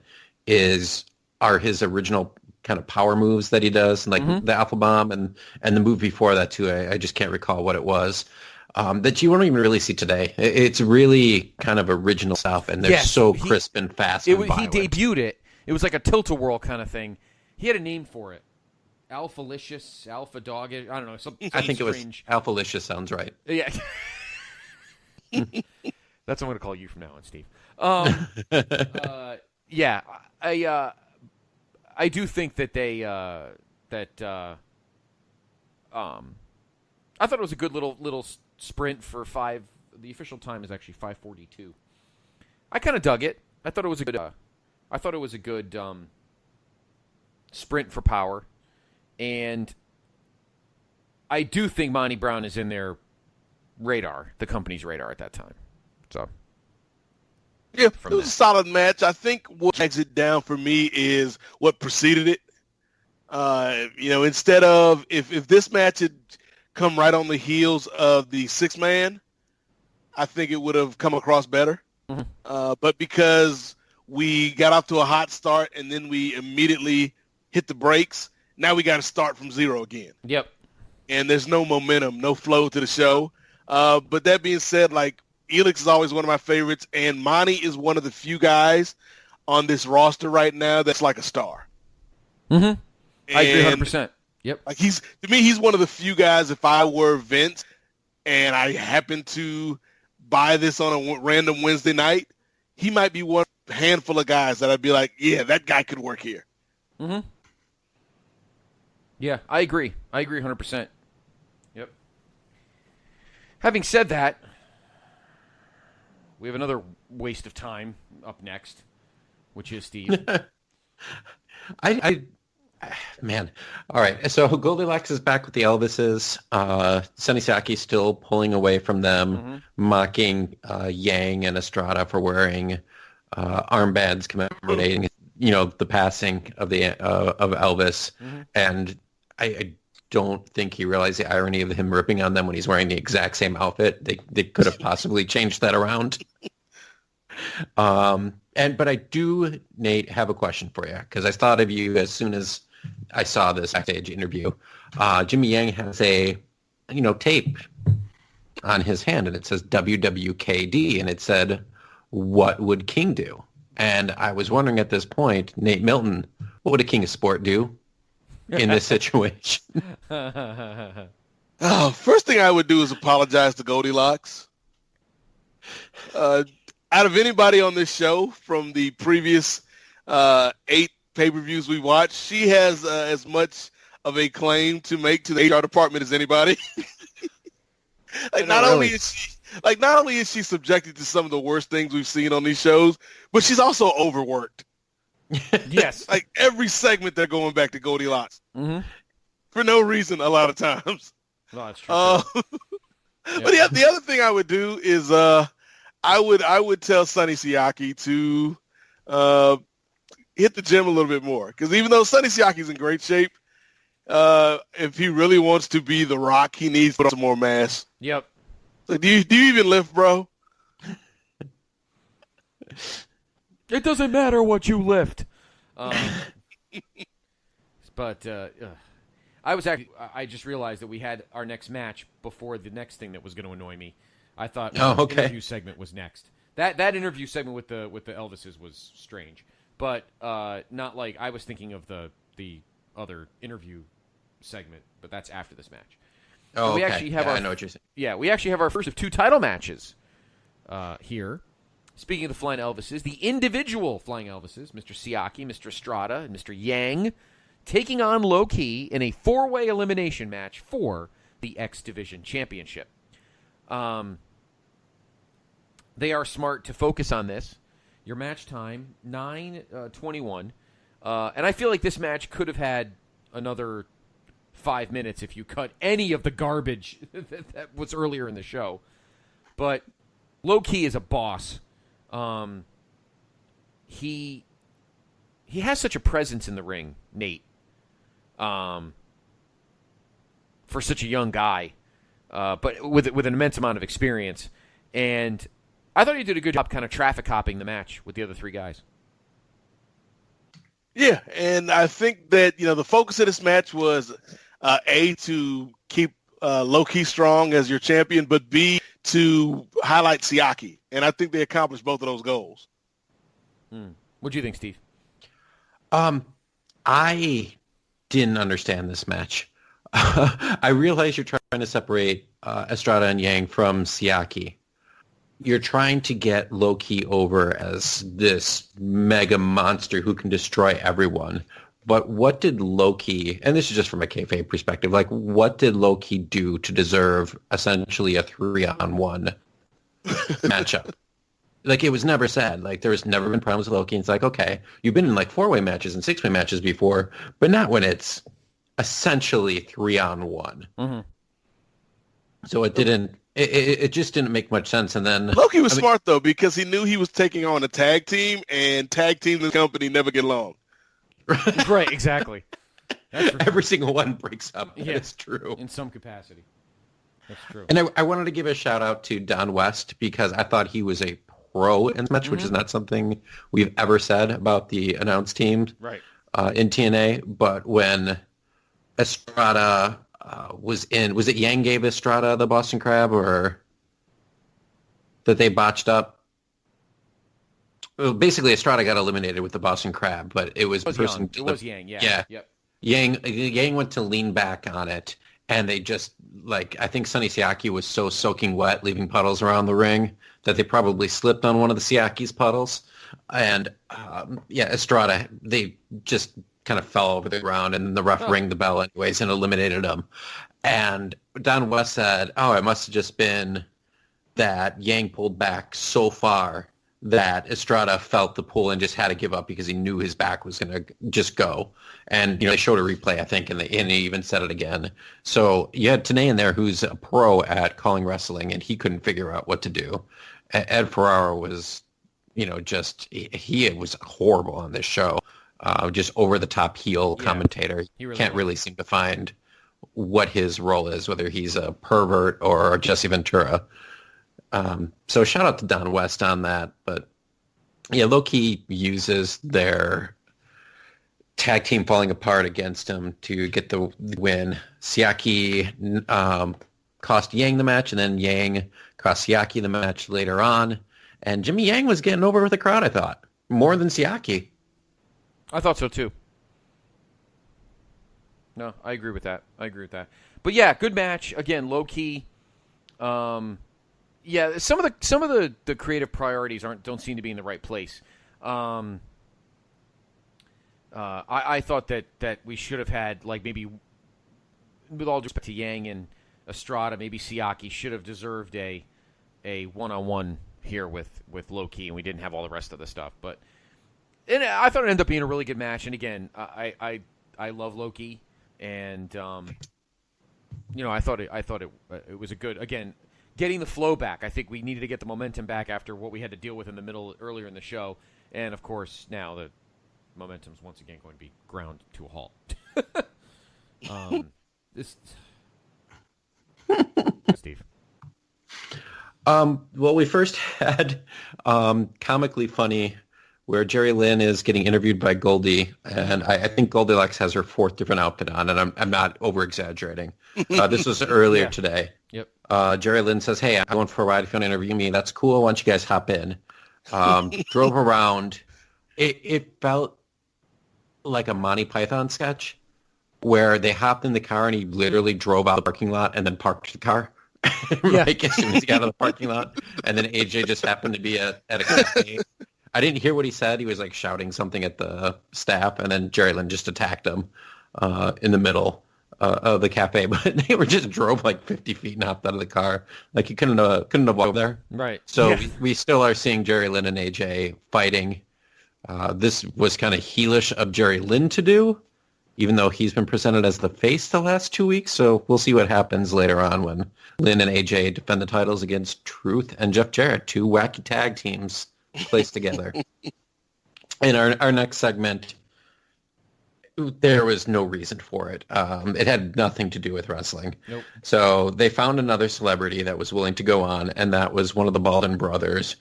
are his original kind of power moves that he does, like the Alpha Bomb and the move before that too. I just can't recall what it was. That you won't even really see today. It's really kind of original stuff, and they're so crisp and fast. He debuted it. It was like a tilt-a-whirl kind of thing. He had a name for it. Alpha-licious, Alpha Dog. I don't know. I think strange. It was Alpha-licious. Sounds right. Yeah. That's what I'm going to call you from now on, Steve. Yeah, I do think that they I thought it was a good little sprint for 5. The official time is actually 5:42. I kind of dug it. I thought it was a good sprint for power, and I do think Monty Brown is in their radar, the company's radar at that time. So, yeah, it was a solid match. I think what drags it down for me is what preceded it. Instead of if this match had come right on the heels of the 6-man, I think it would have come across better. Mm-hmm. But because we got off to a hot start and then we immediately hit the brakes, now we got to start from zero again. Yep. And there's no momentum, no flow to the show. But that being said, like, Elix is always one of my favorites, and Monty is one of the few guys on this roster right now that's like a star. Mm-hmm. I agree 100%. Yep. Like, he's one of the few guys, if I were Vince and I happened to buy this on a random Wednesday night, he might be one handful of guys that I'd be like, yeah, that guy could work here. Mm-hmm. Yeah, I agree 100%. Yep. Having said that, we have another waste of time up next, which is Steve. Man. All right. So Goldilocks is back with the Elvises. Sonny Saki's still pulling away from them, mocking Yang and Estrada for wearing armbands commemorating, the passing of of Elvis. Mm-hmm. And I don't think he realized the irony of him ripping on them when he's wearing the exact same outfit. They could have possibly changed that around. But I do, Nate, have a question for you, because I thought of you as soon as I saw this backstage interview. Jimmy Yang has a, tape on his hand, and it says WWKD, and it said, "What would King do?" And I was wondering at this point, Nate Milton, what would a King of Sport do in this situation? First thing I would do is apologize to Goldilocks. Out of anybody on this show from the previous 8 pay-per-views we watched, she has as much of a claim to make to the HR department as anybody. Not only is she subjected to some of the worst things we've seen on these shows, but she's also overworked. Yes. Like, every segment they're going back to Goldilocks. Mm-hmm. For no reason a lot of times. No, that's true. But yeah, the other thing I would do is I would tell Sonny Siaki to hit the gym a little bit more, because even though Sonny Siaki's in great shape, if he really wants to be The Rock, he needs to put on some more mass. Yep. So do you even lift, bro? It doesn't matter what you lift. But I just realized that we had our next match before the next thing that was going to annoy me. I thought the interview segment was next. That interview segment with the Elvises was strange, but not like I was thinking of the other interview segment. But that's after this match. Oh, we okay. actually have I know what you're saying. Yeah, we actually have our first of 2 title matches here. Speaking of the Flying Elvises, the individual Flying Elvises, Mr. Siaki, Mr. Estrada, and Mr. Yang, taking on Low Key in a 4-way elimination match for the X Division Championship. They are smart to focus on this. Your match time, 9:21. And I feel like this match could have had another 5 minutes if you cut any of the garbage that was earlier in the show. But Low Key is a boss. He has such a presence in the ring, Nate. For such a young guy, but with an immense amount of experience. And I thought he did a good job kind of traffic hopping the match with the other 3 guys. Yeah, and I think that, the focus of this match was, A, to keep Low Key strong as your champion, but B, to highlight Siaki. And I think they accomplished both of those goals. What do you think, Steve? I didn't understand this match. I realize you're trying to separate Estrada and Yang from Siaki. you're trying to get Loki over as this mega monster who can destroy everyone. But what did Loki, and this is just from a kayfabe perspective, like what did Loki do to deserve essentially a 3-on-1 matchup? Like it was never said. Like there was never been problems with Loki. And it's like, okay, you've been in like 4-way matches and 6-way matches before, but not when it's essentially 3-on-1. Mm-hmm. So it didn't. It just didn't make much sense. And then Loki was smart though, because he knew he was taking on a tag team, and tag teams in the company never get along. Right, exactly. Every single one breaks up. Yeah, it's true in some capacity. That's true. And I wanted to give a shout out to Don West because I thought he was a pro in this match, which is not something we've ever said about the announced teams in TNA. But when Estrada was it Yang gave Estrada the Boston Crab, or that they botched up? Well, basically, Estrada got eliminated with the Boston Crab, but it was Yang. It was Yang, yeah. Yeah. Yep. Yang went to lean back on it, and they just, like, I think Sonny Siaki was so soaking wet, leaving puddles around the ring, that they probably slipped on one of the Siaki's puddles. And, Estrada, they just kind of fell over the ground, and the ref rang the bell anyways and eliminated him. And Don West said, it must have just been that Yang pulled back so far that Estrada felt the pull and just had to give up because he knew his back was going to just go. And they showed a replay, I think, and he even said it again. So you had Tenay in there who's a pro at calling wrestling, and he couldn't figure out what to do. Ed Ferraro was, he was horrible on this show. Just over-the-top heel commentator. He can't really seem to find what his role is, whether he's a pervert or Jesse Ventura. So shout out to Don West on that. But yeah, low-key uses their tag team falling apart against him to get the win. Siaki cost Yang the match, and then Yang cost Siaki the match later on. And Jimmy Yang was getting over with the crowd, I thought, more than Siaki. I thought so too. No, I agree with that. But yeah, good match. Again, low-key. Yeah, some of the creative priorities don't seem to be in the right place. I thought that we should have had, like, maybe, with all due respect to Yang and Estrada, maybe Siaki should have deserved a one-on-one here with Low-Key, and we didn't have all the rest of the stuff. But I thought it ended up being a really good match. And again, I love Low-Key, and I thought it was a good, again, getting the flow back. I think we needed to get the momentum back after what we had to deal with in the middle earlier in the show. And, of course, now the momentum's once again going to be ground to a halt. Steve. Well, we first had Comically Funny, where Jerry Lynn is getting interviewed by Goldie, and I think Goldilocks has her fourth different outfit on, and I'm not over-exaggerating. This was earlier today. Yep. Jerry Lynn says, "Hey, I'm going for a ride if you want to interview me. That's cool. Why don't you guys hop in?" Drove around. It felt like a Monty Python sketch where they hopped in the car and he literally drove out the parking lot and then parked the car. Like as soon as he got out of the parking lot. And then AJ just happened to be at a cafe. I didn't hear what he said. He was like shouting something at the staff, and then Jerry Lynn just attacked him in the middle of the cafe. But they were just drove like 50 feet and hopped out of the car. Like you couldn't have walked there. Right. So we still are seeing Jerry Lynn and AJ fighting. This was kind of heelish of Jerry Lynn to do, even though he's been presented as the face the last 2 weeks. So we'll see what happens later on when Lynn and AJ defend the titles against Truth and Jeff Jarrett, two wacky tag teams placed together. In our next segment, there was no reason for it. It had nothing to do with wrestling. Nope. So they found another celebrity that was willing to go on, and that was one of the Baldwin brothers,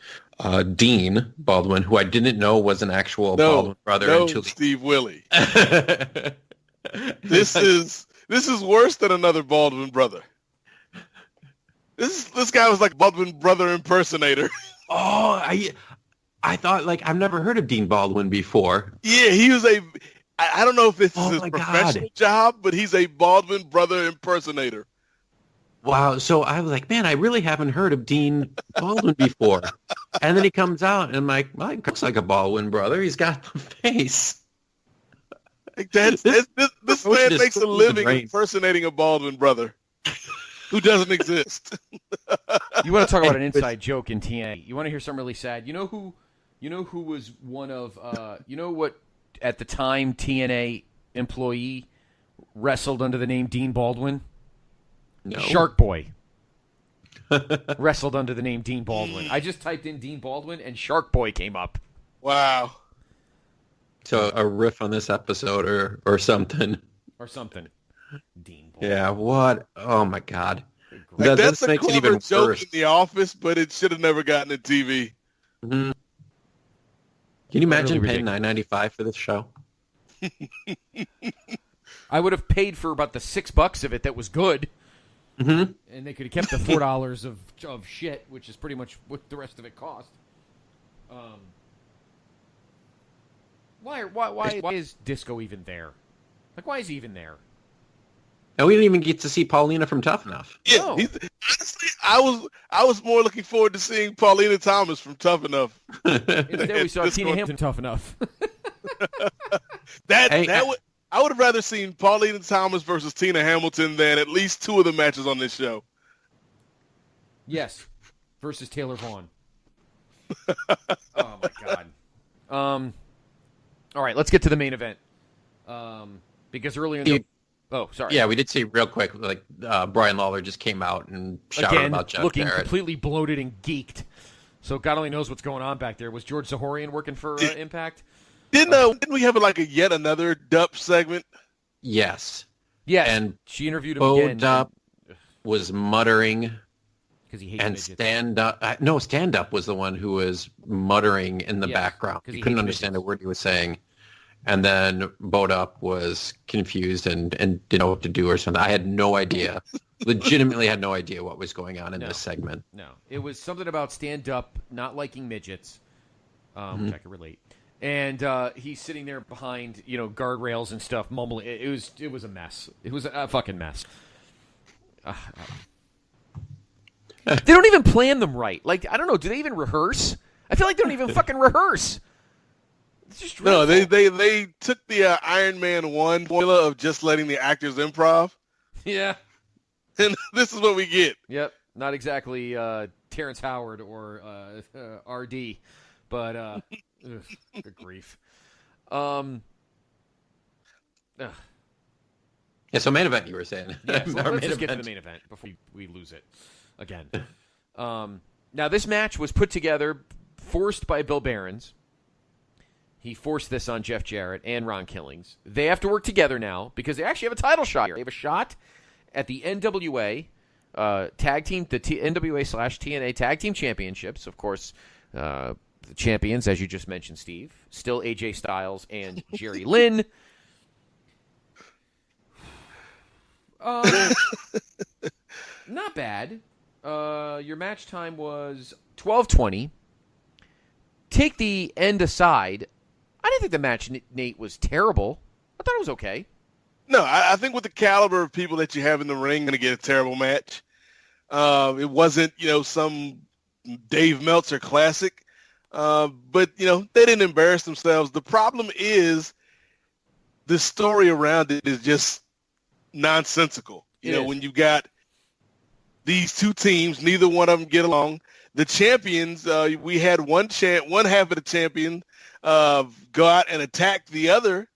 Dean Baldwin, who I didn't know was an actual Baldwin brother until Steve Willie. This is worse than another Baldwin brother. This guy was like Baldwin brother impersonator. Oh, I thought, like, I've never heard of Dean Baldwin before. Yeah, he was I don't know if it's his professional job, but he's a Baldwin brother impersonator. wow. So I was like, man, I really haven't heard of Dean Baldwin before. And then he comes out, and I'm like, well, he looks like a Baldwin brother. He's got the face. Like this man makes a living impersonating a Baldwin brother who doesn't exist. You want to talk about an inside joke in TNA? You want to hear something really sad? You know who was one of you know what at the time TNA employee wrestled under the name Dean Baldwin? No. Shark Boy wrestled under the name Dean Baldwin. I just typed in Dean Baldwin and Shark Boy came up. Wow. So a riff on this episode or something. Or something. Dean Baldwin. Yeah, what? Oh, my God. Like, that's a makes it clever even joke worse. in The Office, but it should have never gotten to TV. Mm-hmm. Can you imagine Really paying $9.95 for this show? I would have paid for about the $6 of it that was good. Mm-hmm. And they could have kept the $4 of shit, which is pretty much what the rest of it cost. Why is Disco even there? Like, why is he even there? And we didn't even get to see Paulina from Tough Enough. Yeah, No. honestly, I was more looking forward to seeing Paulina Thomas from Tough Enough. Instead, we saw Tina Hamilton Tough Enough. I would have rather seen Paulina Thomas versus Tina Hamilton than at least two of the matches on this show. Yes, versus Taylor Vaughn. Oh my God. All right, let's get to the main event. Because earlier in the sorry. Yeah, we did see real quick, like Brian Lawler just came out and shouted Again, about Jeff looking Jarrett. completely bloated and geeked. So God only knows what's going on back there. Was George Zahorian working for Impact? Didn't we have yet another Dup segment? Yes. Yes. And she interviewed him Bo again. Dup was muttering. Because he hates And midgets. Stand Up was the one who was muttering in the background. he You couldn't hates understand midgets. a word he was saying. And then Bo Dup was confused and didn't know what to do or something. I had no idea. Legitimately had no idea what was going on in this segment. No. It was something about Stand Up not liking midgets, which I can relate. And he's sitting there behind, guardrails and stuff, mumbling. It was a mess. It was a fucking mess. They don't even plan them right. Like, I don't know. Do they even rehearse? I feel like they don't even fucking rehearse. It's just No, they took the Iron Man 1 formula of just letting the actors improv, Yeah. and this is what we get. Yep. Not exactly Terrence Howard or RD, but good grief. Yeah, so main event you were saying. Yeah, so Our let's main just get to event. the main event before we lose it again. Now, this match was put together, forced by Bill Behrens. He forced this on Jeff Jarrett and Ron Killings. They have to work together now because they actually have a title shot here. They have a shot at the NWA tag team, the NWA/TNA tag team championships. Of course, the champions, as you just mentioned, Steve, still AJ Styles and Jerry Lynn. Not bad. Your match time was 12:20. Take the end aside. I didn't think the match, Nate, was terrible. I thought it was okay. No, I think with the caliber of people that you have in the ring, going to get a terrible match. It wasn't, some Dave Meltzer classic, but they didn't embarrass themselves. The problem is the story around it is just nonsensical. When you've got these two teams, neither one of them get along. The champions, we had one half of the champion go out and attack the other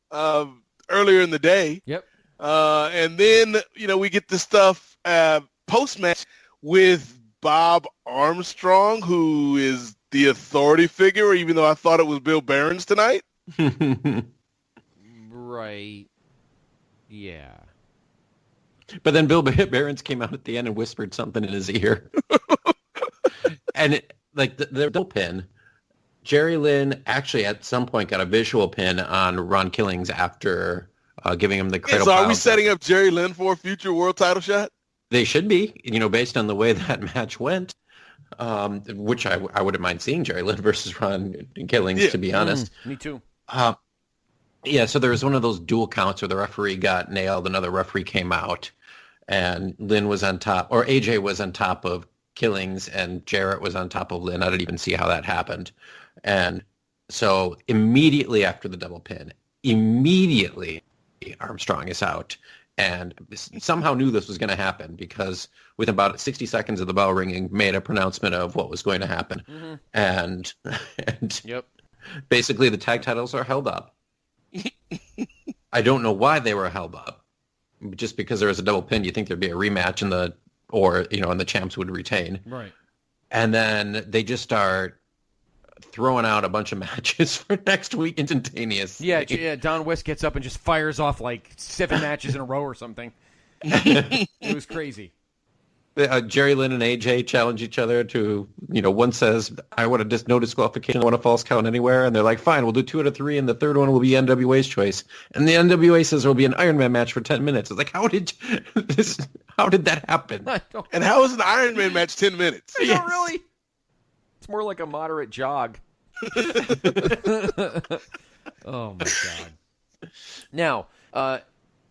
earlier in the day. Yep. And then, we get this stuff post-match with Bob Armstrong, who is the authority figure, even though I thought it was Bill Behrens tonight. Right. Yeah. But then Bill Behrens came out at the end and whispered something in his ear. And the double pin, Jerry Lynn actually at some point got a visual pin on Ron Killings after giving him the cradle. So are we setting up Jerry Lynn for a future world title shot? They should be, based on the way that match went, which I wouldn't mind seeing Jerry Lynn versus Ron Killings, to be honest. Me too. Yeah, so there was one of those dual counts where the referee got nailed, another referee came out, and Lynn was on top, or AJ was on top of Killings, and Jarrett was on top of Lynn. I didn't even see how that happened. And so immediately after the double pin, immediately Armstrong is out, and somehow knew this was going to happen because within about 60 seconds of the bell ringing, made a pronouncement of what was going to happen. Mm-hmm. And yep. Basically the tag titles are held up. I don't know why they were held up. Just because there was a double pin, you think there'd be a rematch and the champs would retain. Right. And then they just start throwing out a bunch of matches for next week instantaneous. Yeah, Don West gets up and just fires off like 7 matches in a row or something. It was crazy. Jerry Lynn and AJ challenge each other to, one says, I want no disqualification, I want a false count anywhere. And they're like, fine, we'll do 2 out of 3, and the third one will be NWA's choice. And the NWA says there will be an Iron Man match for 10 minutes. It's like, how did that happen? And how is an Iron Man match 10 minutes? Not really. It's more like a moderate jog. Oh, my God. Now,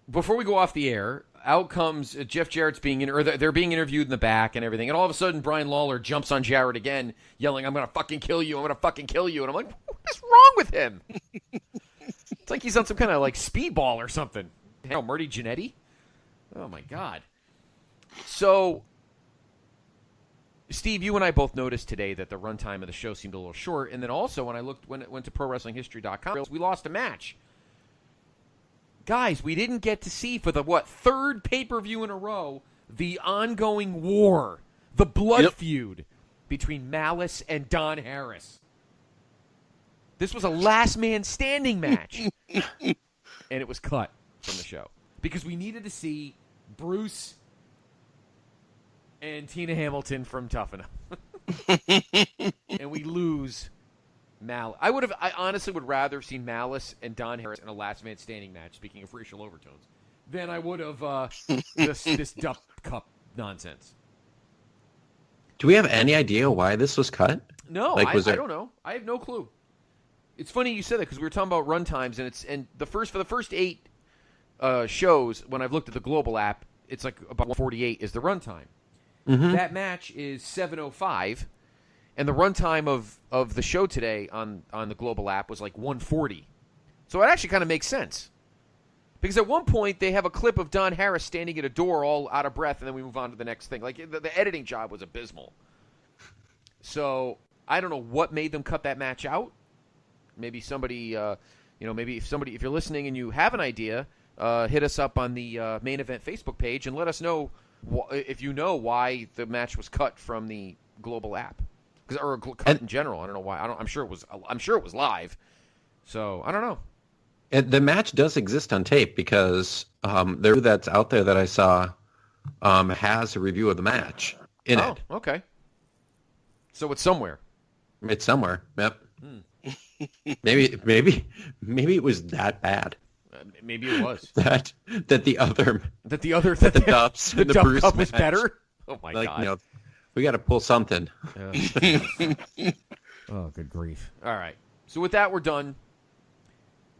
before we go off the air, out comes Jeff Jarrett's they're being interviewed in the back and everything, and all of a sudden Brian Lawler jumps on Jarrett again, yelling, I'm going to fucking kill you, I'm going to fucking kill you. And I'm like, what is wrong with him? It's like he's on some kind of like speedball or something. Hell, Marty Jannetty? Oh, my God. So, Steve, you and I both noticed today that the runtime of the show seemed a little short, and then also when it went to ProWrestlingHistory.com, we lost a match. Guys, we didn't get to see for the, third pay-per-view in a row, the ongoing war, the blood feud between Malice and Don Harris. This was a last man standing match. And it was cut from the show. Because we needed to see Bruce and Tina Hamilton from Tough Enough. And we lose Malice. I honestly would rather have seen Malice and Don Harris in a last man standing match, speaking of racial overtones, than I would have this Duck Cup nonsense. Do we have any idea why this was cut? No, I don't know. I have no clue. It's funny you said that because we were talking about run times, and for the first 8 shows, when I've looked at the global app, it's like about 148 is the run time. Mm-hmm. That match is 7:05. And the runtime of the show today on the global app was like 140. So it actually kind of makes sense. Because at one point, they have a clip of Don Harris standing at a door all out of breath, and then we move on to the next thing. Like, the editing job was abysmal. So I don't know what made them cut that match out. Maybe somebody, if you're listening and you have an idea, hit us up on the Main Event Facebook page and let us know if you know why the match was cut from the global app. Or cut in general. I don't know why. I'm sure it was live. So I don't know. The match does exist on tape because that's out there that I saw has a review of the match in it. Oh, okay. So it's somewhere. It's somewhere. Yep. Maybe it was that bad. Maybe it was that the Dubs and the Dub Bruce Cup match was better. Oh my God. We got to pull something. Oh, good grief. All right. So with that, we're done.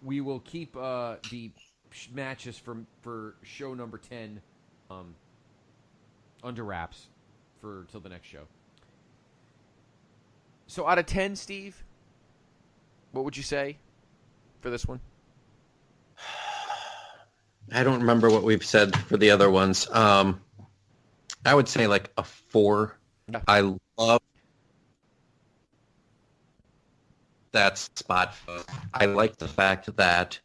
We will keep the matches for show number 10 under wraps till the next show. So out of 10, Steve, what would you say for this one? I don't remember what we've said for the other ones. I would say like a 4. Yeah. I love that spot. I like the fact that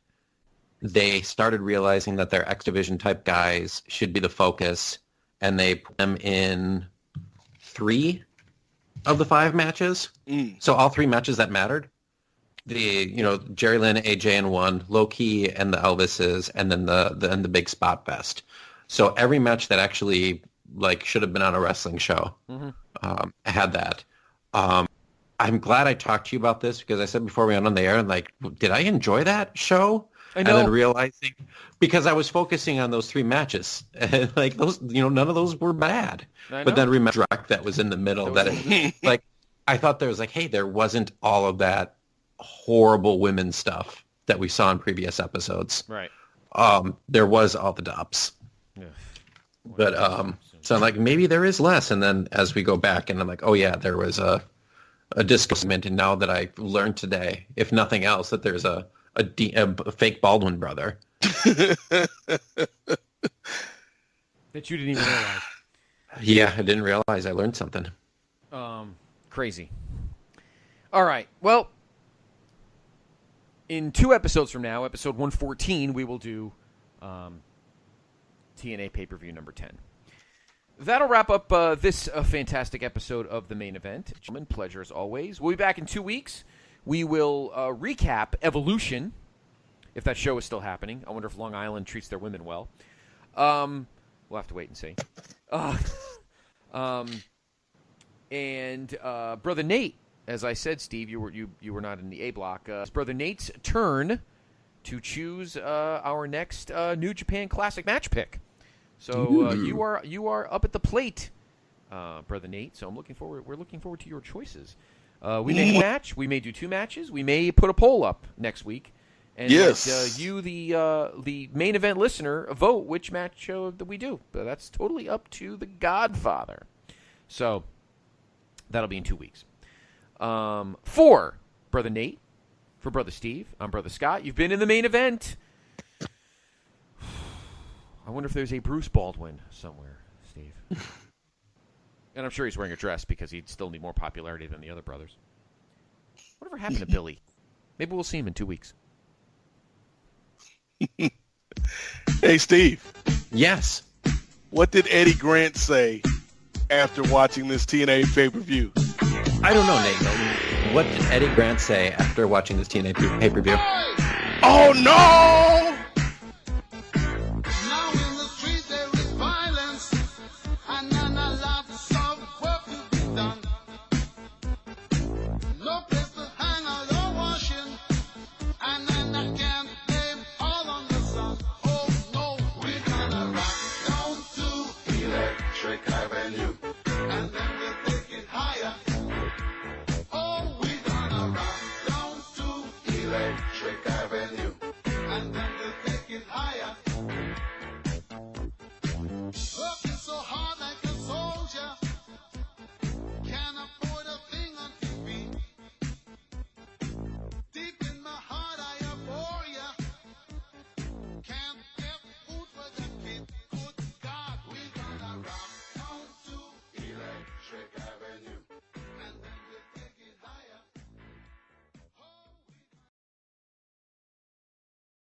they started realizing that their X Division type guys should be the focus, and they put them in 3 of the 5 matches. So all 3 matches that mattered. Jerry Lynn, AJ in 1, Low Key and the Elvises, and then the big spot fest. So every match that actually should have been on a wrestling show had that. I'm glad I talked to you about this because I said before we went on the air, did I enjoy that show? I know. And then realizing, because I was focusing on those 3 matches, and those, none of those were bad. But then remember that was in the middle. I thought there was hey, there wasn't all of that horrible women stuff that we saw in previous episodes. Right. There was all the dubs. Yeah. But so I'm like, maybe there is less. And then as we go back, and I'm like, oh yeah, there was a disagreement. And now that I learned today, if nothing else, that there's a fake Baldwin brother. That you didn't even realize. Yeah, I didn't realize. I learned something. Crazy. All right. Well, in 2 episodes from now, episode 114, we will do TNA pay-per-view number 10. That'll wrap up this fantastic episode of the main event. Gentlemen, pleasure as always. We'll be back in 2 weeks. We will recap Evolution, if that show is still happening. I wonder if Long Island treats their women well. We'll have to wait and see. And Brother Nate, as I said, Steve, you were not in the A block. It's Brother Nate's turn to choose our next New Japan Classic match pick. So you are up at the plate, Brother Nate. So we're looking forward to your choices. We may match. We may do 2 matches. We may put a poll up next week. And let you, the main event listener, vote which match that we do. But that's totally up to the Godfather. So that'll be in 2 weeks. For Brother Nate, for Brother Steve, I'm Brother Scott. You've been in the main event. I wonder if there's a Bruce Baldwin somewhere, Steve. And I'm sure he's wearing a dress because he'd still need more popularity than the other brothers. Whatever happened to Billy? Maybe we'll see him in 2 weeks. Hey, Steve. Yes. What did Eddie Grant say after watching this TNA pay-per-view? I don't know, Nate. What did Eddie Grant say after watching this TNA pay-per-view? Oh, no! Now in the street there is violence, and then a lot of work to be done. No place to hang or no washing, and then I can't blame all on the sun. Oh no, we're gonna rock down to Electric Avenue, and then we'll take it higher. Oh, we're gonna rock down to Electric Avenue.